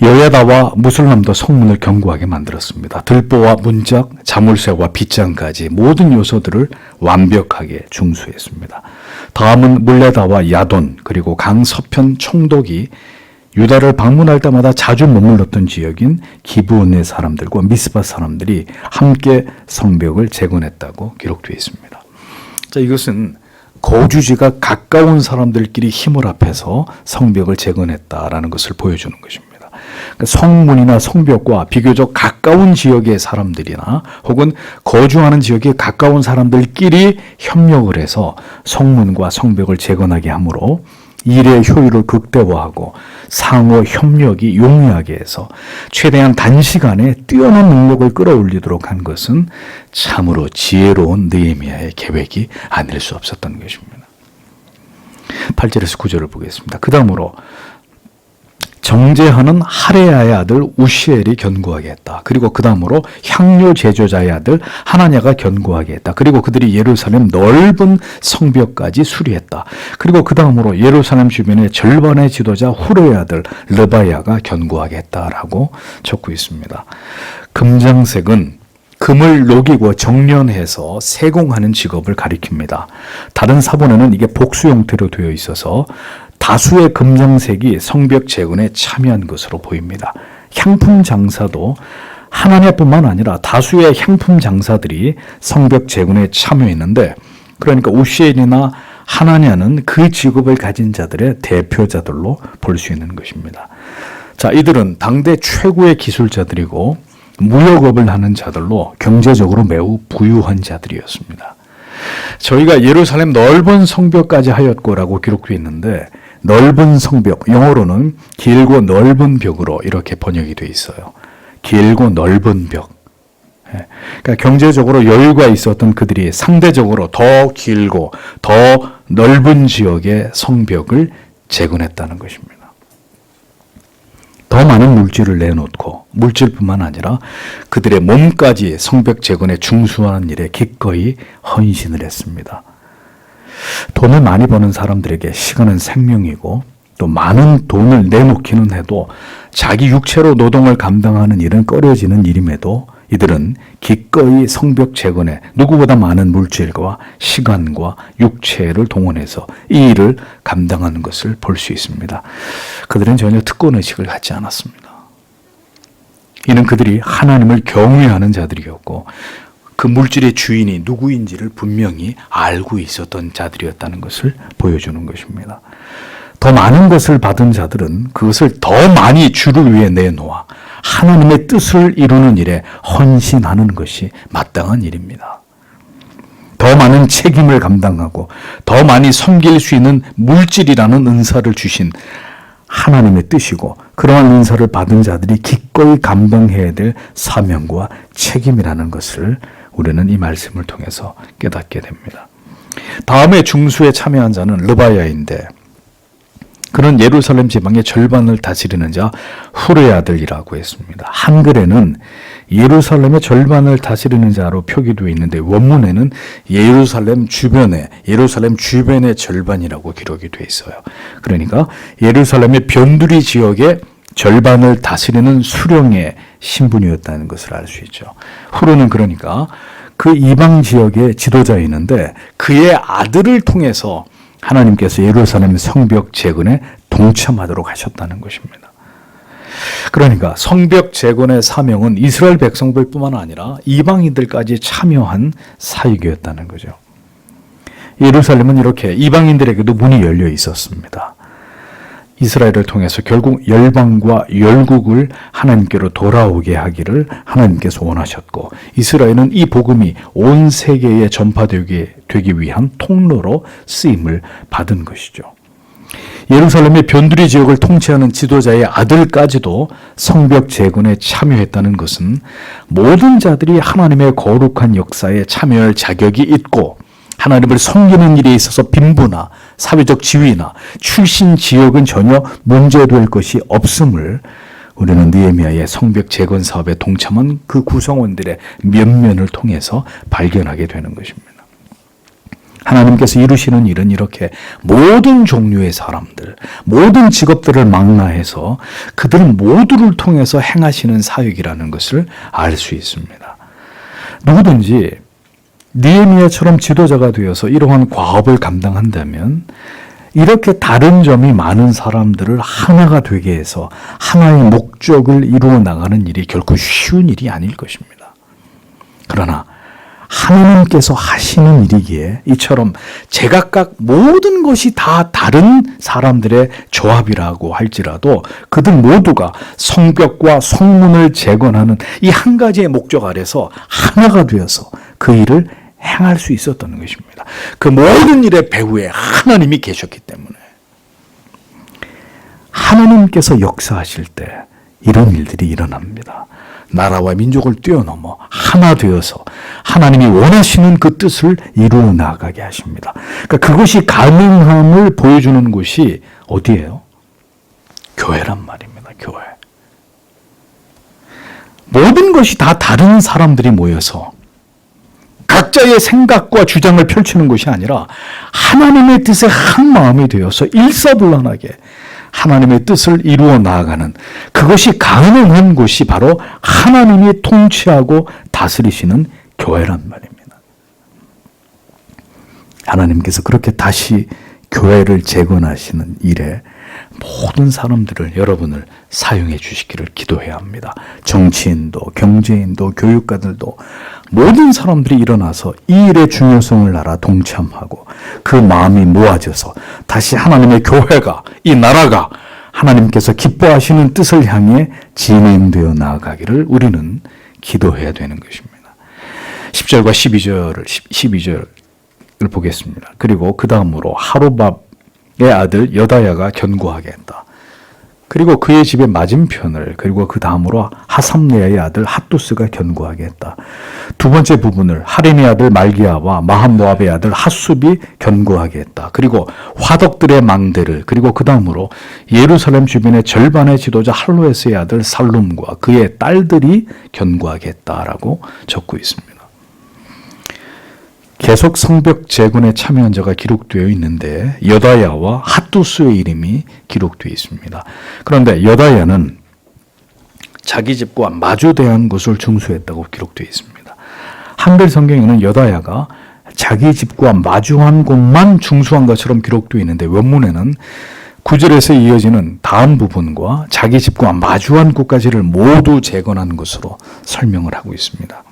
여야다와 무슬람도 성문을 견고하게 만들었습니다. 들보와 문짝, 자물쇠와 빗장까지 모든 요소들을 완벽하게 중수했습니다. 다음은 물레다와 야돈 그리고 강서편 총독이 유다를 방문할 때마다 자주 머물렀던 지역인 기브온의 사람들과 미스바 사람들이 함께 성벽을 재건했다고 기록되어 있습니다. 자, 이것은 거주지가 가까운 사람들끼리 힘을 합해서 성벽을 재건했다라는 것을 보여주는 것입니다. 성문이나 성벽과 비교적 가까운 지역의 사람들이나 혹은 거주하는 지역에 가까운 사람들끼리 협력을 해서 성문과 성벽을 재건하게 하므로 일의 효율을 극대화하고 상호 협력이 용이하게 해서 최대한 단시간에 뛰어난 능력을 끌어올리도록 한 것은 참으로 지혜로운 느헤미야의 계획이 아닐 수 없었던 것입니다. 8절에서 9절을 보겠습니다. 그 다음으로 정제하는 하레야의 아들 우시엘이 견고하게 했다. 그리고 그 다음으로 향료 제조자의 아들 하나냐가 견고하게 했다. 그리고 그들이 예루살렘 넓은 성벽까지 수리했다. 그리고 그 다음으로 예루살렘 주변의 절반의 지도자 후르의 아들 르바야가 견고하게 했다라고 적고 있습니다. 금장색은 금을 녹이고 정련해서 세공하는 직업을 가리킵니다. 다른 사본에는 이게 복수 형태로 되어 있어서 다수의 금장색이 성벽 재건에 참여한 것으로 보입니다. 향품 장사도 하나냐뿐만 아니라 다수의 향품 장사들이 성벽 재건에 참여했는데, 그러니까 우시엘이나 하나냐는 그 직업을 가진 자들의 대표자들로 볼 수 있는 것입니다. 자, 이들은 당대 최고의 기술자들이고 무역업을 하는 자들로 경제적으로 매우 부유한 자들이었습니다. 저희가 예루살렘 넓은 성벽까지 하였고라고 기록되어 있는데, 넓은 성벽, 영어로는 길고 넓은 벽으로 이렇게 번역이 되어 있어요. 길고 넓은 벽. 그러니까 경제적으로 여유가 있었던 그들이 상대적으로 더 길고 더 넓은 지역의 성벽을 재건했다는 것입니다. 더 많은 물질을 내놓고 물질뿐만 아니라 그들의 몸까지 성벽 재건에 중수하는 일에 기꺼이 헌신을 했습니다. 돈을 많이 버는 사람들에게 시간은 생명이고 또 많은 돈을 내놓기는 해도 자기 육체로 노동을 감당하는 일은 꺼려지는 일임에도 이들은 기꺼이 성벽 재건에 누구보다 많은 물질과 시간과 육체를 동원해서 이 일을 감당하는 것을 볼 수 있습니다. 그들은 전혀 특권의식을 갖지 않았습니다. 이는 그들이 하나님을 경외하는 자들이었고 그 물질의 주인이 누구인지를 분명히 알고 있었던 자들이었다는 것을 보여주는 것입니다. 더 많은 것을 받은 자들은 그것을 더 많이 주를 위해 내놓아 하나님의 뜻을 이루는 일에 헌신하는 것이 마땅한 일입니다. 더 많은 책임을 감당하고 더 많이 섬길 수 있는 물질이라는 은사를 주신 하나님의 뜻이고 그러한 은사를 받은 자들이 기꺼이 감당해야 될 사명과 책임이라는 것을 우리는 이 말씀을 통해서 깨닫게 됩니다. 다음에 중수에 참여한 자는 르바야인데 그는 예루살렘 지방의 절반을 다스리는 자 후르의 아들이라고 했습니다. 한글에는 예루살렘의 절반을 다스리는 자로 표기되어 있는데 원문에는 예루살렘 주변의 절반이라고 기록이 되어 있어요. 그러니까 예루살렘의 변두리 지역의 절반을 다스리는 수령의 신분이었다는 것을 알 수 있죠. 후르는 그러니까 그 이방 지역의 지도자였는데 그의 아들을 통해서 하나님께서 예루살렘 성벽 재건에 동참하도록 하셨다는 것입니다. 그러니까 성벽 재건의 사명은 이스라엘 백성들뿐만 아니라 이방인들까지 참여한 사역이었다는 거죠. 예루살렘은 이렇게 이방인들에게도 문이 열려 있었습니다. 이스라엘을 통해서 결국 열방과 열국을 하나님께로 돌아오게 하기를 하나님께서 원하셨고 이스라엘은 이 복음이 온 세계에 전파되기 위한 통로로 쓰임을 받은 것이죠. 예루살렘의 변두리 지역을 통치하는 지도자의 아들까지도 성벽 재건에 참여했다는 것은 모든 자들이 하나님의 거룩한 역사에 참여할 자격이 있고 하나님을 섬기는 일에 있어서 빈부나 사회적 지위나 출신 지역은 전혀 문제될 것이 없음을 우리는 느헤미야의 성벽 재건 사업에 동참한 그 구성원들의 면면을 통해서 발견하게 되는 것입니다. 하나님께서 이루시는 일은 이렇게 모든 종류의 사람들, 모든 직업들을 망라해서 그들 모두를 통해서 행하시는 사역이라는 것을 알 수 있습니다. 누구든지 느헤미야처럼 지도자가 되어서 이러한 과업을 감당한다면 이렇게 다른 점이 많은 사람들을 하나가 되게 해서 하나의 목적을 이루어 나가는 일이 결코 쉬운 일이 아닐 것입니다. 그러나 하나님께서 하시는 일이기에 이처럼 제각각 모든 것이 다 다른 사람들의 조합이라고 할지라도 그들 모두가 성벽과 성문을 재건하는 이 한 가지의 목적 아래서 하나가 되어서 그 일을 행할 수 있었던 것입니다. 그 모든 일의 배후에 하나님이 계셨기 때문에 하나님께서 역사하실 때 이런 일들이 일어납니다. 나라와 민족을 뛰어넘어 하나 되어서 하나님이 원하시는 그 뜻을 이루어 나가게 하십니다. 그러니까 그것이 가능함을 보여주는 곳이 어디예요? 교회란 말입니다. 교회. 모든 것이 다 다른 사람들이 모여서 각자의 생각과 주장을 펼치는 것이 아니라 하나님의 뜻에 한 마음이 되어서 일사불란하게 하나님의 뜻을 이루어 나아가는 그것이 가능한 곳이 바로 하나님이 통치하고 다스리시는 교회란 말입니다. 하나님께서 그렇게 다시 교회를 재건하시는 일에 모든 사람들을 여러분을 사용해 주시기를 기도해야 합니다. 정치인도 경제인도 교육가들도 모든 사람들이 일어나서 이 일의 중요성을 알아 동참하고 그 마음이 모아져서 다시 하나님의 교회가 이 나라가 하나님께서 기뻐하시는 뜻을 향해 진행되어 나아가기를 우리는 기도해야 되는 것입니다. 10절과 12절을 보겠습니다. 그리고 그 다음으로 하루밥의 아들 여다야가 견고하게 했다. 그리고 그의 집의 맞은편을, 그리고 그 다음으로 하삼레아의 아들 핫두스가 견고하게 했다. 두 번째 부분을 하림의 아들 말기야와 마함모압의 아들 핫숲이 견고하게 했다. 그리고 화덕들의 망대를, 그리고 그 다음으로 예루살렘 주변의 절반의 지도자 할로에스의 아들 살룸과 그의 딸들이 견고하게 했다라고 적고 있습니다. 계속 성벽 재건에 참여한 자가 기록되어 있는데 여다야와 핫두스의 이름이 기록되어 있습니다. 그런데 여다야는 자기 집과 마주대한 곳을 중수했다고 기록되어 있습니다. 한글 성경에는 여다야가 자기 집과 마주한 곳만 중수한 것처럼 기록되어 있는데 원문에는 9절에서 이어지는 다음 부분과 자기 집과 마주한 곳까지를 모두 재건한 것으로 설명을 하고 있습니다.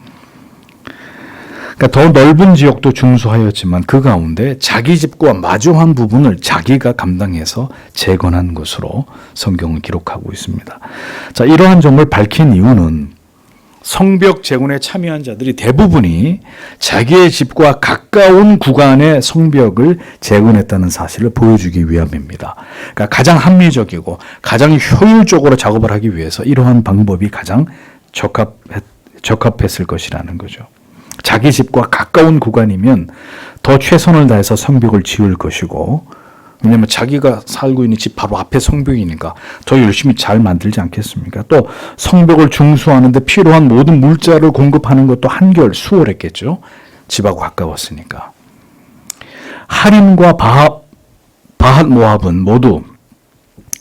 그러니까 더 넓은 지역도 중수하였지만 그 가운데 자기 집과 마주한 부분을 자기가 감당해서 재건한 것으로 성경은 기록하고 있습니다. 자, 이러한 점을 밝힌 이유는 성벽 재건에 참여한 자들이 대부분이 자기의 집과 가까운 구간의 성벽을 재건했다는 사실을 보여주기 위함입니다. 그러니까 가장 합리적이고 가장 효율적으로 작업을 하기 위해서 이러한 방법이 가장 적합했을 것이라는 거죠. 자기 집과 가까운 구간이면 더 최선을 다해서 성벽을 지을 것이고, 왜냐하면 자기가 살고 있는 집 바로 앞에 성벽이니까 더 열심히 잘 만들지 않겠습니까? 또 성벽을 중수하는데 필요한 모든 물자를 공급하는 것도 한결 수월했겠죠. 집하고 가까웠으니까. 하림과 바핫 모압은 모두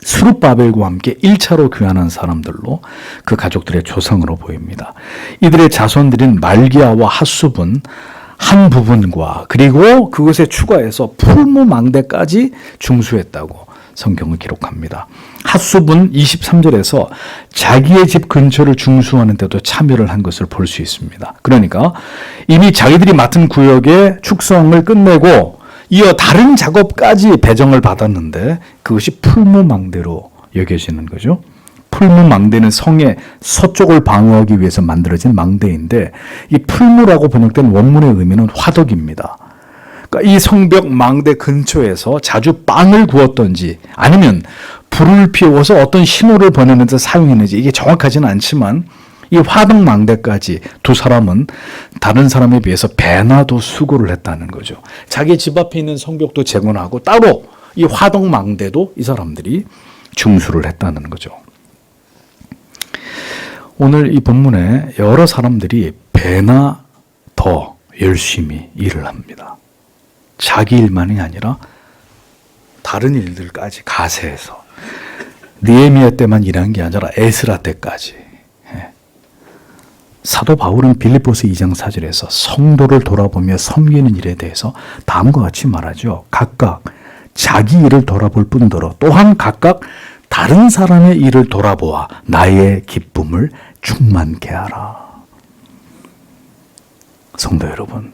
스룹바벨과 함께 1차로 귀환한 사람들로 그 가족들의 조상으로 보입니다. 이들의 자손들인 말기야와 핫숲은 한 부분과 그리고 그것에 추가해서 풀무망대까지 중수했다고 성경을 기록합니다. 핫숲은 23절에서 자기의 집 근처를 중수하는 데도 참여를 한 것을 볼 수 있습니다. 그러니까 이미 자기들이 맡은 구역의 축성을 끝내고 이어 다른 작업까지 배정을 받았는데 그것이 풀무망대로 여겨지는 거죠. 풀무망대는 성의 서쪽을 방어하기 위해서 만들어진 망대인데 이 풀무라고 번역된 원문의 의미는 화덕입니다. 그러니까 이 성벽 망대 근처에서 자주 빵을 구웠던지 아니면 불을 피워서 어떤 신호를 보내는 데 사용했는지 이게 정확하지는 않지만 이 화덕망대까지 두 사람은 다른 사람에 비해서 배나 더 수고를 했다는 거죠. 자기 집 앞에 있는 성벽도 재건하고 따로 이 화덕망대도 이 사람들이 중수를 했다는 거죠. 오늘 이 본문에 여러 사람들이 배나 더 열심히 일을 합니다. 자기 일만이 아니라 다른 일들까지 가세해서 느헤미야 때만 일한 게 아니라 에스라 때까지. 사도 바울은 빌립보서 2장 4절에서 성도를 돌아보며 섬기는 일에 대해서 다음과 같이 말하죠. 각각 자기 일을 돌아볼 뿐더러 또한 각각 다른 사람의 일을 돌아보아 나의 기쁨을 충만케 하라. 성도 여러분,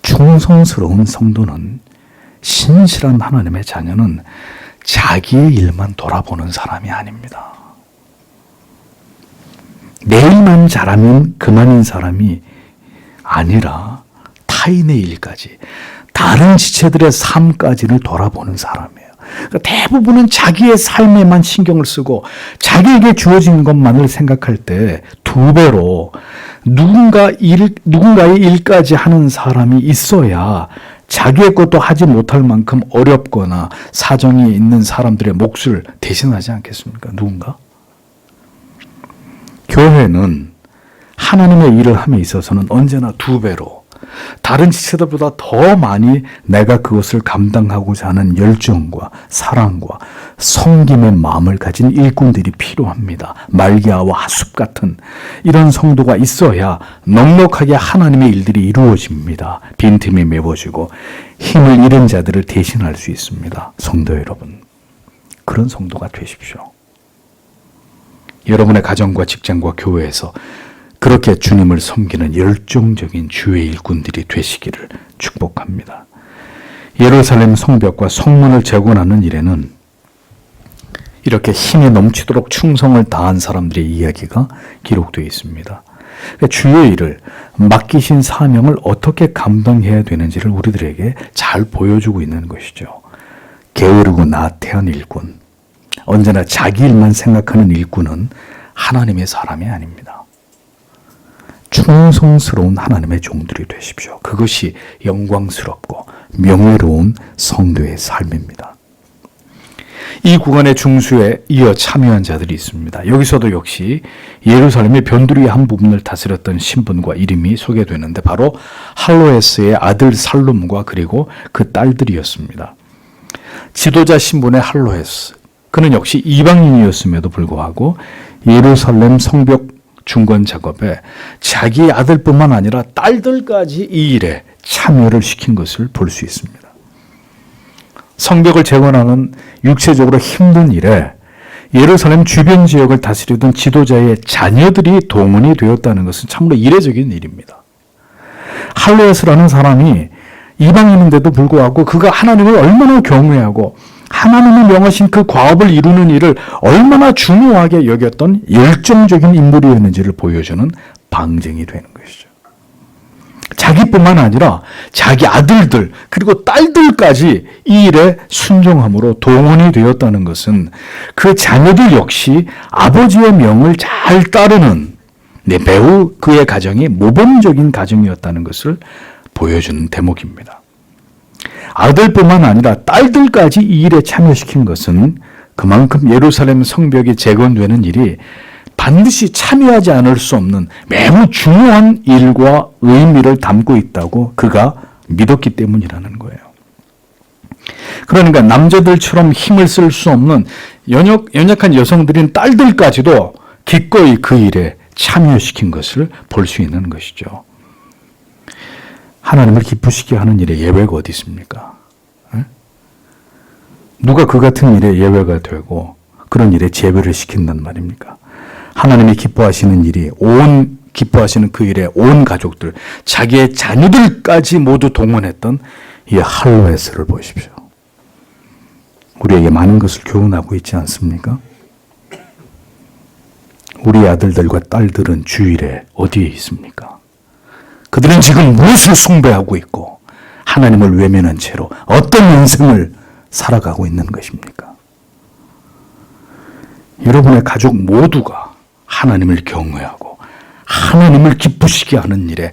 충성스러운 성도는, 신실한 하나님의 자녀는 자기의 일만 돌아보는 사람이 아닙니다. 내 일만 잘하면 그만인 사람이 아니라 타인의 일까지, 다른 지체들의 삶까지를 돌아보는 사람이에요. 그러니까 대부분은 자기의 삶에만 신경을 쓰고 자기에게 주어진 것만을 생각할 때 두 배로 누군가의 일까지 하는 사람이 있어야 자기의 것도 하지 못할 만큼 어렵거나 사정이 있는 사람들의 몫을 대신하지 않겠습니까? 누군가? 교회는 하나님의 일을 함에 있어서는 언제나 두 배로 다른 지체들보다 더 많이 내가 그것을 감당하고자 하는 열정과 사랑과 섬김의 마음을 가진 일꾼들이 필요합니다. 말기야와 핫숲 같은 이런 성도가 있어야 넉넉하게 하나님의 일들이 이루어집니다. 빈틈이 메워지고 힘을 잃은 자들을 대신할 수 있습니다. 성도 여러분, 그런 성도가 되십시오. 여러분의 가정과 직장과 교회에서 그렇게 주님을 섬기는 열정적인 주의 일꾼들이 되시기를 축복합니다. 예루살렘 성벽과 성문을 재건하는 일에는 이렇게 힘이 넘치도록 충성을 다한 사람들의 이야기가 기록되어 있습니다. 주의 일을, 맡기신 사명을 어떻게 감당해야 되는지를 우리들에게 잘 보여주고 있는 것이죠. 게으르고 나태한 일꾼, 언제나 자기 일만 생각하는 일꾼은 하나님의 사람이 아닙니다. 충성스러운 하나님의 종들이 되십시오. 그것이 영광스럽고 명예로운 성도의 삶입니다. 이 구간의 중수에 이어 참여한 자들이 있습니다. 여기서도 역시 예루살렘의 변두리의 한 부분을 다스렸던 신분과 이름이 소개되는데 바로 할로에스의 아들 살룸과 그리고 그 딸들이었습니다. 지도자 신분의 할로에스, 그는 역시 이방인이었음에도 불구하고 예루살렘 성벽 중건 작업에 자기 아들뿐만 아니라 딸들까지 이 일에 참여를 시킨 것을 볼 수 있습니다. 성벽을 재건하는 육체적으로 힘든 일에 예루살렘 주변 지역을 다스리던 지도자의 자녀들이 동원이 되었다는 것은 참으로 이례적인 일입니다. 할로에스라는 사람이 이방인인데도 불구하고 그가 하나님을 얼마나 경외하고 하나님이 명하신 그 과업을 이루는 일을 얼마나 중요하게 여겼던 열정적인 인물이었는지를 보여주는 방증이 되는 것이죠. 자기뿐만 아니라 자기 아들들 그리고 딸들까지 이 일에 순종함으로 동원이 되었다는 것은 그 자녀들 역시 아버지의 명을 잘 따르는 매우 그의 가정이 모범적인 가정이었다는 것을 보여주는 대목입니다. 아들뿐만 아니라 딸들까지 이 일에 참여시킨 것은 그만큼 예루살렘 성벽이 재건되는 일이 반드시 참여하지 않을 수 없는 매우 중요한 일과 의미를 담고 있다고 그가 믿었기 때문이라는 거예요. 그러니까 남자들처럼 힘을 쓸 수 없는 연약한 여성들인 딸들까지도 기꺼이 그 일에 참여시킨 것을 볼 수 있는 것이죠. 하나님을 기쁘시게 하는 일에 예외가 어디 있습니까? 누가 그 같은 일에 예외가 되고 그런 일에 제외를 시킨단 말입니까? 하나님이 기뻐하시는 일이 기뻐하시는 그 일에 온 가족들, 자기의 자녀들까지 모두 동원했던 이 할로에스를 보십시오. 우리에게 많은 것을 교훈하고 있지 않습니까? 우리 아들들과 딸들은 주일에 어디에 있습니까? 그들은 지금 무엇을 숭배하고 있고 하나님을 외면한 채로 어떤 인생을 살아가고 있는 것입니까? 여러분의 가족 모두가 하나님을 경외하고 하나님을 기쁘시게 하는 일에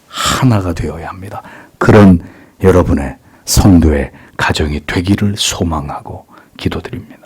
하나가 되어야 합니다. 그런 여러분의 성도의 가정이 되기를 소망하고 기도드립니다.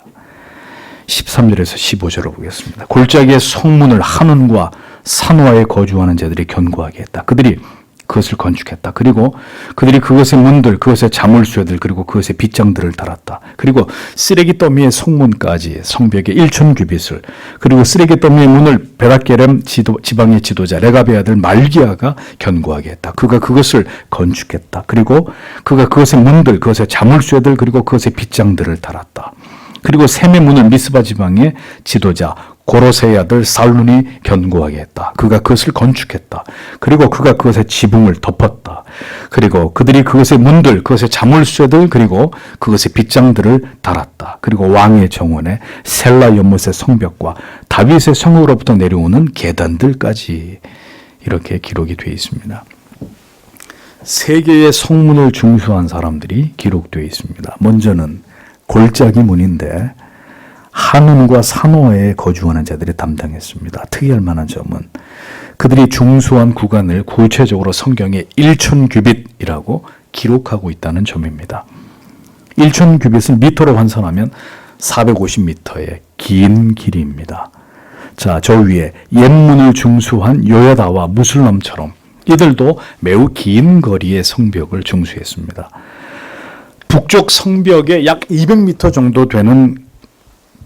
13절에서 15절을 보겠습니다. 골짜기의 성문을 한원과 산화에 거주하는 자들이 견고하게 했다. 그들이 그것을 건축했다. 그리고 그들이 그것의 문들, 그것의 자물쇠들, 그리고 그것의 빗장들을 달았다. 그리고 쓰레기 더미의 성문까지 성벽의 1000규빗을, 그리고 쓰레기 더미의 문을 베라게렘 지방의 지도자 레갑의 아들 말기야가 견고하게 했다. 그가 그것을 건축했다. 그리고 그가 그것의 문들, 그것의 자물쇠들, 그리고 그것의 빗장들을 달았다. 그리고 셈의 문을 미스바 지방의 지도자 고로세의 아들 살룬이 견고하게 했다. 그가 그것을 건축했다. 그리고 그가 그것의 지붕을 덮었다. 그리고 그들이 그것의 문들, 그것의 자물쇠들, 그리고 그것의 빗장들을 달았다. 그리고 왕의 정원에 셀라 연못의 성벽과 다윗의 성으로부터 내려오는 계단들까지 이렇게 기록이 되어 있습니다. 세 개의 성문을 중수한 사람들이 기록되어 있습니다. 먼저는 골짜기 문인데 한원과 산호에 거주하는 자들이 담당했습니다. 특이할 만한 점은 그들이 중수한 구간을 구체적으로 성경에 1000규빗이라고 기록하고 있다는 점입니다. 1000규빗은 미터로 환산하면 450m의 긴 길이입니다. 자, 저 위에 옛문을 중수한 요야다와 무슬람처럼 이들도 매우 긴 거리의 성벽을 중수했습니다. 북쪽 성벽에 약 200m 정도 되는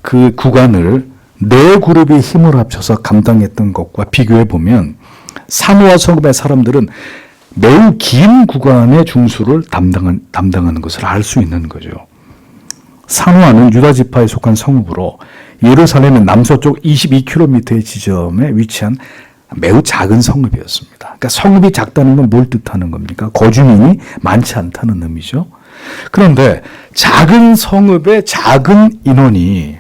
그 구간을 네 그룹이 힘을 합쳐서 감당했던 것과 비교해 보면 산호와 성읍의 사람들은 매우 긴 구간의 중수를 담당하는 것을 알 수 있는 거죠. 산호아는 유다 지파에 속한 성읍으로 예루살렘의 남서쪽 22km의 지점에 위치한 매우 작은 성읍이었습니다. 그러니까 성읍이 작다는 건 뭘 뜻하는 겁니까? 거주민이 많지 않다는 의미죠. 그런데 작은 성읍의 작은 인원이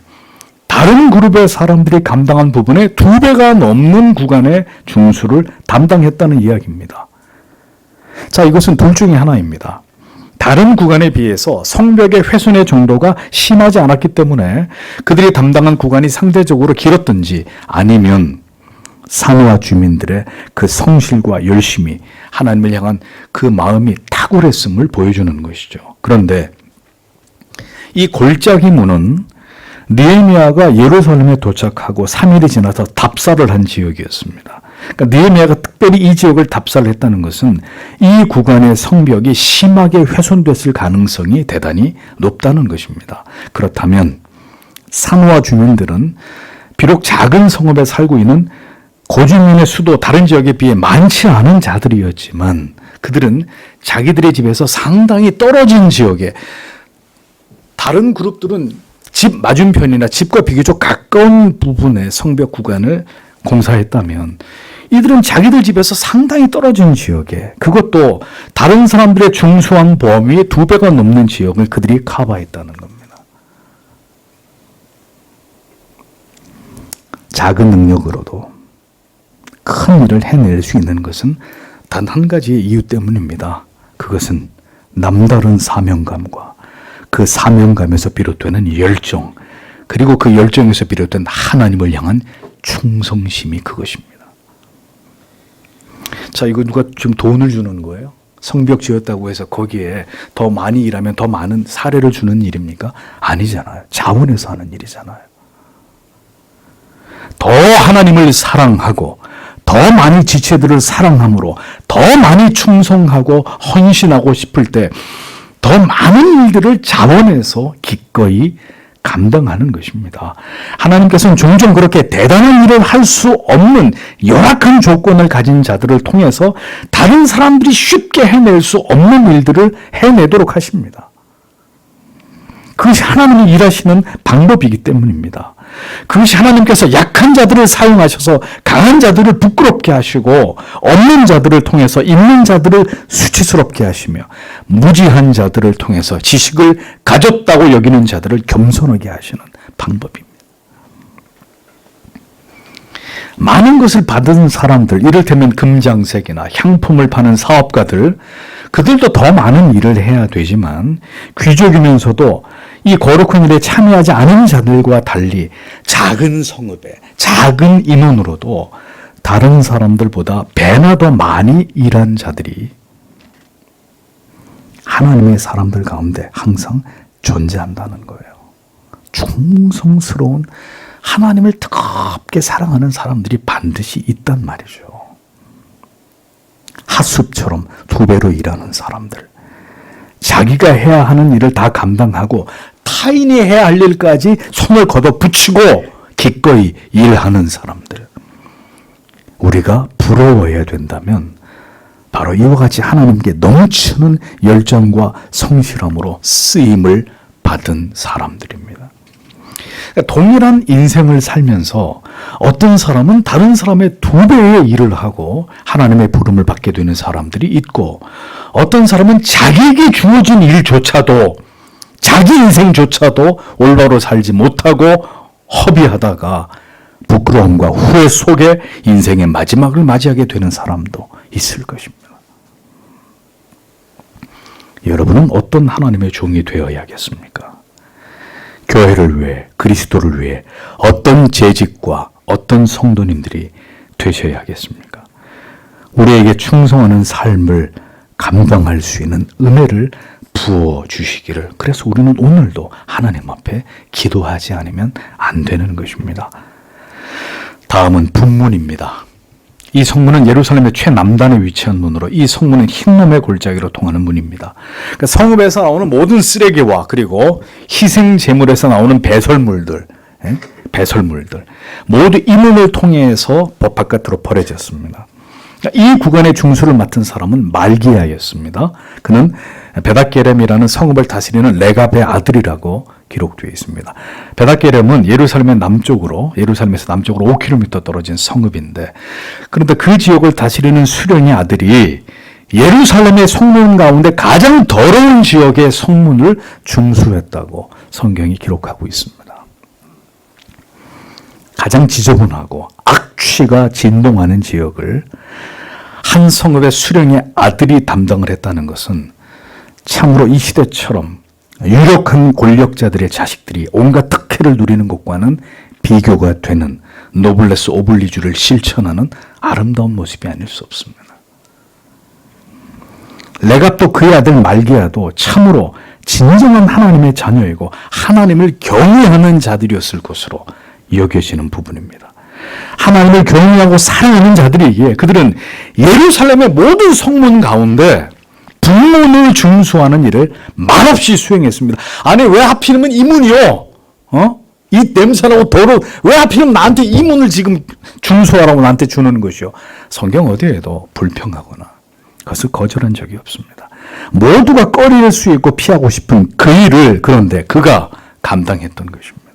다른 그룹의 사람들이 감당한 부분의 2배가 넘는 구간의 중수를 담당했다는 이야기입니다. 자, 이것은 둘 중에 하나입니다. 다른 구간에 비해서 성벽의 훼손의 정도가 심하지 않았기 때문에 그들이 담당한 구간이 상대적으로 길었든지 아니면 산호와 주민들의 그 성실과 열심이 하나님을 향한 그 마음이 탁월했음을 보여주는 것이죠. 그런데 이 골짜기 문은 느헤미야가 예루살렘에 도착하고 3일이 지나서 답사를 한 지역이었습니다. 그러니까 느헤미야가 특별히 이 지역을 답사를 했다는 것은 이 구간의 성벽이 심하게 훼손됐을 가능성이 대단히 높다는 것입니다. 그렇다면 산호와 주민들은 비록 작은 성읍에 살고 있는 고주민의 수도 다른 지역에 비해 많지 않은 자들이었지만 그들은 자기들의 집에서 상당히 떨어진 지역에, 다른 그룹들은 집 맞은편이나 집과 비교적 가까운 부분의 성벽 구간을 공사했다면 이들은 자기들 집에서 상당히 떨어진 지역에, 그것도 다른 사람들의 중소한 범위의 2배가 넘는 지역을 그들이 커버했다는 겁니다. 작은 능력으로도 큰 일을 해낼 수 있는 것은 단 한 가지의 이유 때문입니다. 그것은 남다른 사명감과 그 사명감에서 비롯되는 열정, 그리고 그 열정에서 비롯된 하나님을 향한 충성심이 그것입니다. 자, 이거 누가 지금 돈을 주는 거예요? 성벽 지었다고 해서 거기에 더 많이 일하면 더 많은 사례를 주는 일입니까? 아니잖아요. 자원에서 하는 일이잖아요. 더 하나님을 사랑하고 더 많이 지체들을 사랑함으로 더 많이 충성하고 헌신하고 싶을 때 더 많은 일들을 자원해서 기꺼이 감당하는 것입니다. 하나님께서는 종종 그렇게 대단한 일을 할 수 없는 열악한 조건을 가진 자들을 통해서 다른 사람들이 쉽게 해낼 수 없는 일들을 해내도록 하십니다. 그것이 하나님이 일하시는 방법이기 때문입니다. 그것이 하나님께서 약한 자들을 사용하셔서 강한 자들을 부끄럽게 하시고 없는 자들을 통해서 있는 자들을 수치스럽게 하시며 무지한 자들을 통해서 지식을 가졌다고 여기는 자들을 겸손하게 하시는 방법입니다. 많은 것을 받은 사람들, 이를테면 금장색이나 향품을 파는 사업가들, 그들도 더 많은 일을 해야 되지만 귀족이면서도 이 거룩한 일에 참여하지 않은 자들과 달리 작은 성읍에 작은 인원으로도 다른 사람들보다 배나 더 많이 일한 자들이 하나님의 사람들 가운데 항상 존재한다는 거예요. 충성스러운 하나님을 뜨겁게 사랑하는 사람들이 반드시 있단 말이죠. 하숲처럼 2배로 일하는 사람들, 자기가 해야 하는 일을 다 감당하고 타인이 해야 할 일까지 손을 걷어붙이고 기꺼이 일하는 사람들, 우리가 부러워해야 된다면 바로 이와 같이 하나님께 넘치는 열정과 성실함으로 쓰임을 받은 사람들입니다. 동일한 인생을 살면서 어떤 사람은 다른 사람의 2배의 일을 하고 하나님의 부름을 받게 되는 사람들이 있고, 어떤 사람은 자기에게 주어진 일조차도, 자기 인생조차도 올바로 살지 못하고 허비하다가 부끄러움과 후회 속에 인생의 마지막을 맞이하게 되는 사람도 있을 것입니다. 여러분은 어떤 하나님의 종이 되어야겠습니까? 교회를 위해, 그리스도를 위해 어떤 재직과 어떤 성도님들이 되셔야겠습니까? 우리에게 충성하는 삶을 감당할 수 있는 은혜를 부어주시기를, 그래서 우리는 오늘도 하나님 앞에 기도하지 않으면 안 되는 것입니다. 다음은 분문입니다. 이 성문은 예루살렘의 최남단에 위치한 문으로, 이 성문은 흰놈의 골짜기로 통하는 문입니다. 그러니까 성읍에서 나오는 모든 쓰레기와 그리고 희생 제물에서 나오는 배설물들 모두 이 문을 통해서 법 바깥으로 버려졌습니다. 이 구간의 중수를 맡은 사람은 말기야였습니다. 그는 베닷게렘이라는 성읍을 다스리는 레갑의 아들이라고 기록되어 있습니다. 베닷게렘은 예루살em에서 남쪽으로 5km 떨어진 성읍인데, 그런데 그 지역을 다스리는 수령의 아들이 예루살렘의 성문 가운데 가장 더러운 지역의 성문을 중수했다고 성경이 기록하고 있습니다. 가장 지저분하고 악취가 진동하는 지역을 한 성읍의 수령의 아들이 담당을 했다는 것은 참으로 이 시대처럼 유력한 권력자들의 자식들이 온갖 특혜를 누리는 것과는 비교가 되는 노블레스 오블리주를 실천하는 아름다운 모습이 아닐 수 없습니다. 레갑도 그의 아들 말기야도 참으로 진정한 하나님의 자녀이고 하나님을 경외하는 자들이었을 것으로 여겨지는 부분입니다. 하나님을 경외하고 사랑하는 자들이기에 그들은 예루살렘의 모든 성문 가운데 분문을 중수하는 일을 말없이 수행했습니다. 아니 왜 하필이면 이 문이요? 이 냄새나고 더러운 왜 하필이면 나한테 이 문을 지금 중수하라고 나한테 주는 것이요? 성경 어디에도 불평하거나 그것을 거절한 적이 없습니다. 모두가 꺼릴 수 있고 피하고 싶은 그 일을 그런데 그가 감당했던 것입니다.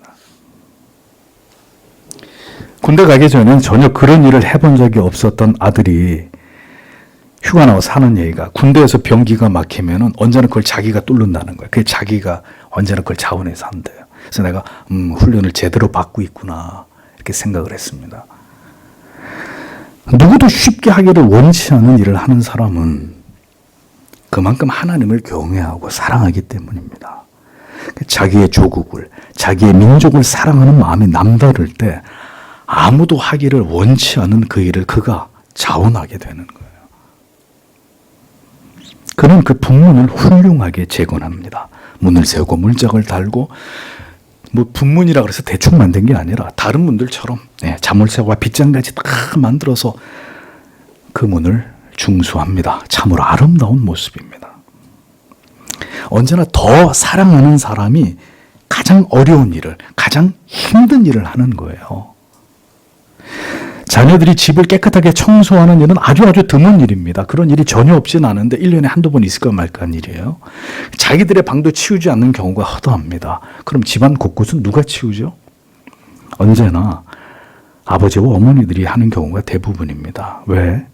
군대 가기 전엔 전혀 그런 일을 해본 적이 없었던 아들이 휴가 나와서 하는 얘기가 군대에서 병기가 막히면은 언제나 그걸 자기가 뚫는다는 거예요. 그게 자기가 언제나 그걸 자원해서 한대요. 그래서 내가 훈련을 제대로 받고 있구나 이렇게 생각을 했습니다. 누구도 쉽게 하기를 원치 않는 일을 하는 사람은 그만큼 하나님을 경외하고 사랑하기 때문입니다. 자기의 조국을, 자기의 민족을 사랑하는 마음이 남다를 때 아무도 하기를 원치 않은 그 일을 그가 자원하게 되는 거예요. 그는 그 분문을 훌륭하게 재건합니다. 문을 세우고 문짝을 달고 뭐 분문이라 그래서 대충 만든 게 아니라 다른 문들처럼 자물쇠와 빗장까지 다 만들어서 그 문을 중수합니다. 참으로 아름다운 모습입니다. 언제나 더 사랑하는 사람이 가장 어려운 일을, 가장 힘든 일을 하는 거예요. 자녀들이 집을 깨끗하게 청소하는 일은 아주 드문 일입니다. 그런 일이 전혀 없진 않은데 1년에 한두 번 있을까 말까 한 일이에요. 자기들의 방도 치우지 않는 경우가 허다합니다. 그럼 집안 곳곳은 누가 치우죠? 언제나 아버지와 어머니들이 하는 경우가 대부분입니다. 왜?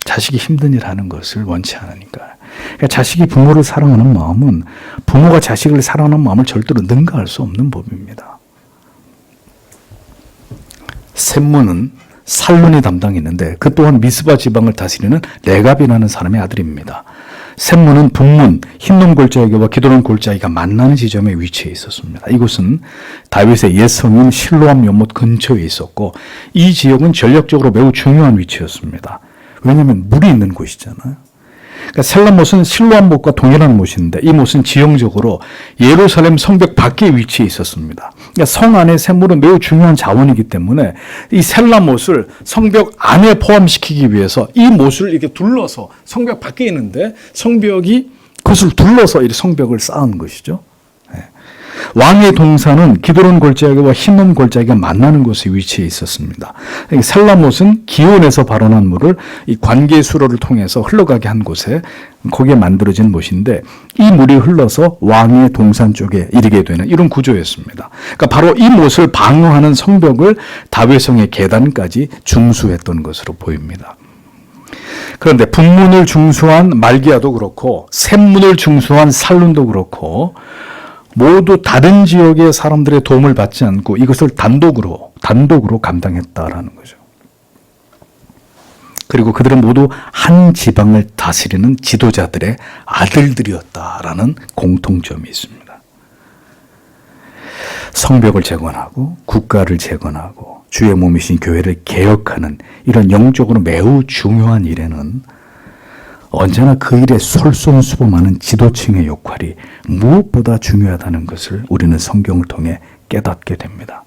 자식이 힘든 일 하는 것을 원치 않으니까. 그러니까 자식이 부모를 사랑하는 마음은 부모가 자식을 사랑하는 마음을 절대로 능가할 수 없는 법입니다. 셈문은 살론이 담당했는데 그 또한 미스바 지방을 다스리는 레갑이라는 사람의 아들입니다. 셈문은 북문 흰놈 골짜기와 기드론 골짜기가 만나는 지점에 위치해 있었습니다. 이곳은 다윗의 옛 성인 실로암 연못 근처에 있었고 이 지역은 전략적으로 매우 중요한 위치였습니다. 왜냐하면 물이 있는 곳이잖아요. 그러니까 셀라못은 실로암 못과 동일한 못인데 이 못은 지형적으로 예루살렘 성벽 밖에 위치해 있었습니다. 그러니까 성 안의 샘물은 매우 중요한 자원이기 때문에 이 셀라못을 성벽 안에 포함시키기 위해서 이 못을 이렇게 둘러서 성벽 밖에 있는데 성벽이 그것을 둘러서 이 성벽을 쌓은 것이죠. 왕의 동산은 기드론 골짜기와 흰놈 골짜기가 만나는 곳에 위치해 있었습니다. 셀라못은 기온에서 발원한 물을 이 관계수로를 통해서 흘러가게 한 곳에 거기에 만들어진 못인데 이 물이 흘러서 왕의 동산 쪽에 이르게 되는 이런 구조였습니다. 그러니까 바로 이 못을 방어하는 성벽을 다윗성의 계단까지 중수했던 것으로 보입니다. 그런데 북문을 중수한 말기야도 그렇고 샘문을 중수한 살룬도 그렇고 모두 다른 지역의 사람들의 도움을 받지 않고 이것을 단독으로 감당했다라는 거죠. 그리고 그들은 모두 한 지방을 다스리는 지도자들의 아들들이었다라는 공통점이 있습니다. 성벽을 재건하고 국가를 재건하고 주의 몸이신 교회를 개혁하는 이런 영적으로 매우 중요한 일에는 언제나 그 일에 솔선수범하는 지도층의 역할이 무엇보다 중요하다는 것을 우리는 성경을 통해 깨닫게 됩니다.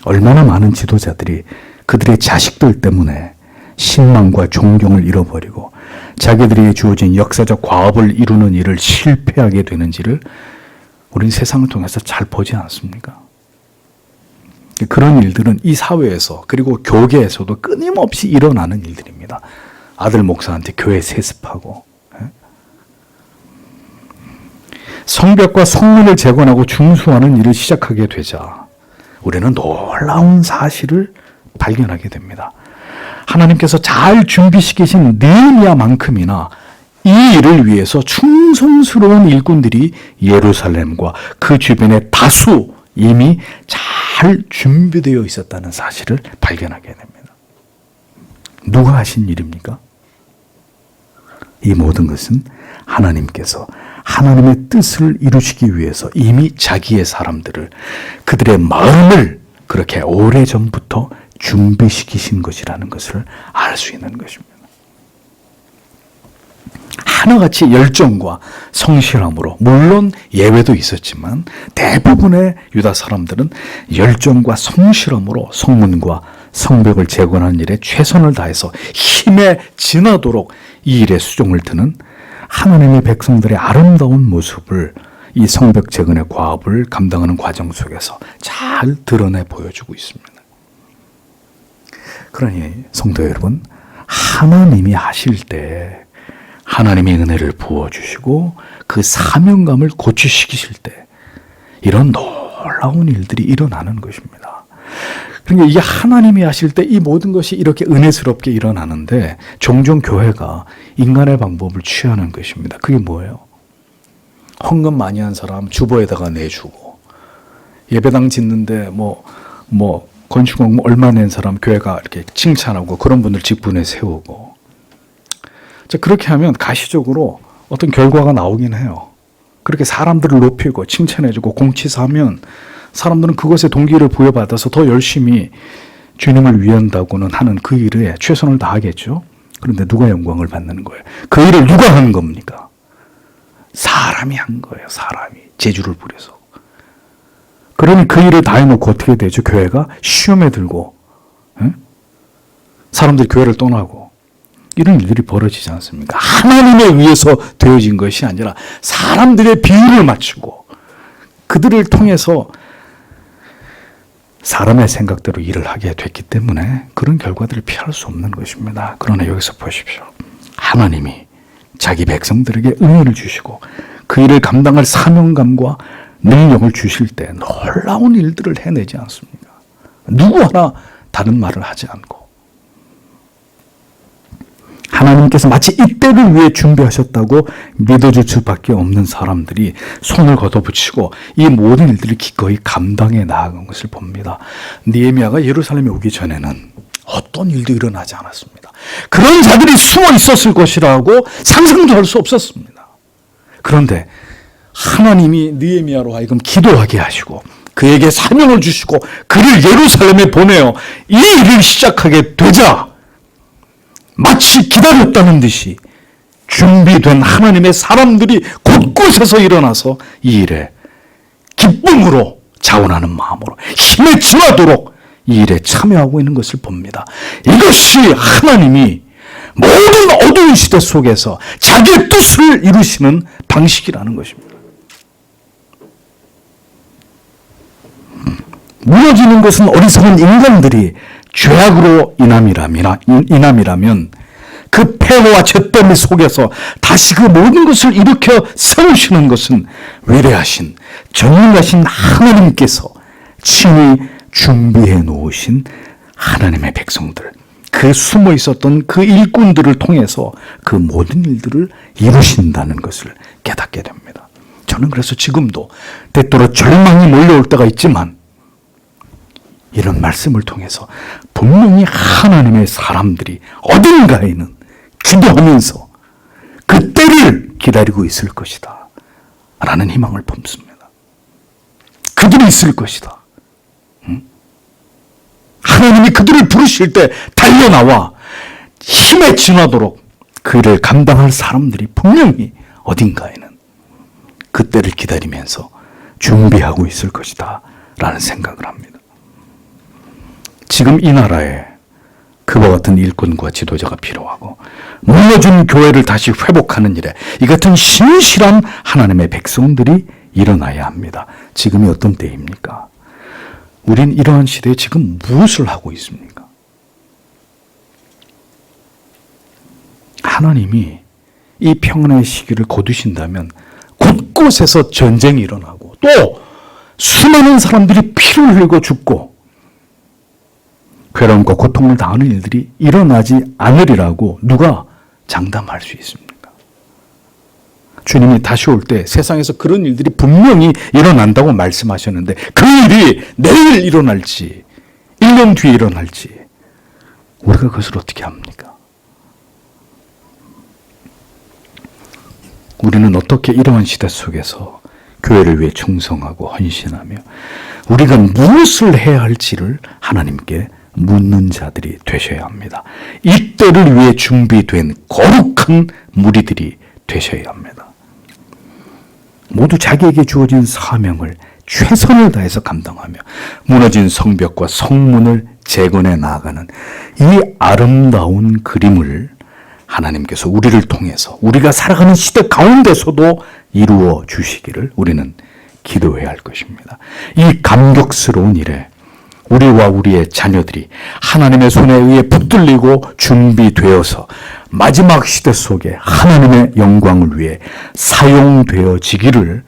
얼마나 많은 지도자들이 그들의 자식들 때문에 신망과 존경을 잃어버리고 자기들에게 주어진 역사적 과업을 이루는 일을 실패하게 되는지를 우리는 세상을 통해서 잘 보지 않습니까? 그런 일들은 이 사회에서 그리고 교계에서도 끊임없이 일어나는 일들입니다. 아들 목사한테 교회 세습하고 성벽과 성문을 재건하고 중수하는 일을 시작하게 되자 우리는 놀라운 사실을 발견하게 됩니다. 하나님께서 잘 준비시키신 느헤미야만큼이나 이 일을 위해서 충성스러운 일꾼들이 예루살렘과 그 주변에 다수 이미 잘 준비되어 있었다는 사실을 발견하게 됩니다. 누가 하신 일입니까? 이 모든 것은 하나님께서 하나님의 뜻을 이루시기 위해서 이미 자기의 사람들을, 그들의 마음을 그렇게 오래전부터 준비시키신 것이라는 것을 알 수 있는 것입니다. 하나같이 열정과 성실함으로, 물론 예외도 있었지만 대부분의 유다 사람들은 열정과 성실함으로 성문과 성벽을 재건하는 일에 최선을 다해서 힘에 지나도록 이 일에 수종을 드는 하나님의 백성들의 아름다운 모습을 이 성벽 재건의 과업을 감당하는 과정 속에서 잘 드러내 보여주고 있습니다. 그러니 성도 여러분, 하나님이 하실 때 하나님의 은혜를 부어주시고 그 사명감을 고취시키실 때 이런 놀라운 일들이 일어나는 것입니다. 그러니까 이게 하나님이 하실 때 이 모든 것이 이렇게 은혜스럽게 일어나는데 종종 교회가 인간의 방법을 취하는 것입니다. 그게 뭐예요? 헌금 많이 한 사람 주보에다가 내주고, 예배당 짓는데 건축공무 얼마 낸 사람 교회가 이렇게 칭찬하고 그런 분들 직분에 세우고. 자, 그렇게 하면 가시적으로 어떤 결과가 나오긴 해요. 그렇게 사람들을 높이고 칭찬해주고 공치사하면 사람들은 그것에 동기를 부여받아서 더 열심히 주님을 위한다고는 하는 그 일에 최선을 다하겠죠. 그런데 누가 영광을 받는 거예요? 그 일을 누가 하는 겁니까? 사람이 한 거예요. 사람이 재주를 부려서. 그러니 그 일을 다 해놓고 어떻게 되죠? 교회가 시험에 들고, 사람들이 교회를 떠나고, 이런 일들이 벌어지지 않습니까? 하나님에 의해서 되어진 것이 아니라 사람들의 비율을 맞추고 그들을 통해서 사람의 생각대로 일을 하게 됐기 때문에 그런 결과들을 피할 수 없는 것입니다. 그러나 여기서 보십시오. 하나님이 자기 백성들에게 은혜를 주시고 그 일을 감당할 사명감과 능력을 주실 때 놀라운 일들을 해내지 않습니까? 누구 하나 다른 말을 하지 않고 하나님께서 마치 이때를 위해 준비하셨다고 믿어줄 수밖에 없는 사람들이 손을 걷어붙이고 이 모든 일들을 기꺼이 감당해 나아간 것을 봅니다. 느헤미야가 예루살렘에 오기 전에는 어떤 일도 일어나지 않았습니다. 그런 자들이 숨어 있었을 것이라고 상상도 할 수 없었습니다. 그런데 하나님이 느헤미야로 하여금 기도하게 하시고 그에게 사명을 주시고 그를 예루살렘에 보내어 이 일을 시작하게 되자 마치 기다렸다는 듯이 준비된 하나님의 사람들이 곳곳에서 일어나서 이 일에 기쁨으로 자원하는 마음으로 힘에 지나도록 이 일에 참여하고 있는 것을 봅니다. 이것이 하나님이 모든 어두운 시대 속에서 자기의 뜻을 이루시는 방식이라는 것입니다. 무너지는 것은 어리석은 인간들이 죄악으로 인함이라면 그 폐허와 죄됨 속에서 다시 그 모든 것을 일으켜 세우시는 것은 위대하신 전능하신 하나님께서 친히 준비해 놓으신 하나님의 백성들, 그 숨어 있었던 그 일꾼들을 통해서 그 모든 일들을 이루신다는 것을 깨닫게 됩니다. 저는 그래서 지금도 때때로 절망이 몰려올 때가 있지만 이런 말씀을 통해서 분명히 하나님의 사람들이 어딘가에는 기도하면서 그 때를 기다리고 있을 것이다 라는 희망을 품습니다. 그들이 있을 것이다. 하나님이 그들을 부르실 때 달려나와 힘에 지나도록 그를 감당할 사람들이 분명히 어딘가에는 그 때를 기다리면서 준비하고 있을 것이다 라는 생각을 합니다. 지금 이 나라에 그와 같은 일꾼과 지도자가 필요하고 무너진 교회를 다시 회복하는 일에 이 같은 신실한 하나님의 백성들이 일어나야 합니다. 지금이 어떤 때입니까? 우린 이러한 시대에 지금 무엇을 하고 있습니까? 하나님이 이 평안의 시기를 거두신다면 곳곳에서 전쟁이 일어나고 또 수많은 사람들이 피를 흘리고 죽고 괴로움과 고통을 당하는 일들이 일어나지 않으리라고 누가 장담할 수 있습니까? 주님이 다시 올 때 세상에서 그런 일들이 분명히 일어난다고 말씀하셨는데 그 일이 내일 일어날지 1년 뒤에 일어날지 우리가 그것을 어떻게 합니까? 우리는 어떻게 이러한 시대 속에서 교회를 위해 충성하고 헌신하며 우리가 무엇을 해야 할지를 하나님께 묻는 자들이 되셔야 합니다. 이 때를 위해 준비된 거룩한 무리들이 되셔야 합니다. 모두 자기에게 주어진 사명을 최선을 다해서 감당하며 무너진 성벽과 성문을 재건해 나아가는 이 아름다운 그림을 하나님께서 우리를 통해서 우리가 살아가는 시대 가운데서도 이루어 주시기를 우리는 기도해야 할 것입니다. 이 감격스러운 일에 우리와 우리의 자녀들이 하나님의 손에 의해 붙들리고 준비되어서 마지막 시대 속에 하나님의 영광을 위해 사용되어지기를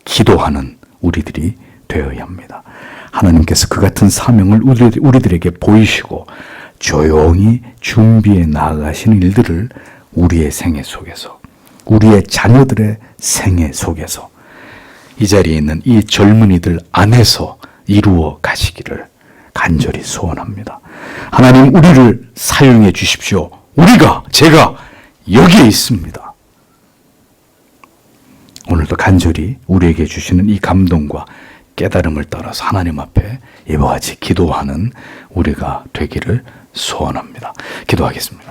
기도하는 우리들이 되어야 합니다. 하나님께서 그 같은 사명을 우리들에게 보이시고 조용히 준비해 나아가시는 일들을 우리의 생애 속에서, 우리의 자녀들의 생애 속에서, 이 자리에 있는 이 젊은이들 안에서 이루어 가시기를 간절히 소원합니다. 하나님, 우리를 사용해 주십시오. 제가 여기에 있습니다. 오늘도 간절히 우리에게 주시는 이 감동과 깨달음을 따라서 하나님 앞에 이와 같이 기도하는 우리가 되기를 소원합니다. 기도하겠습니다.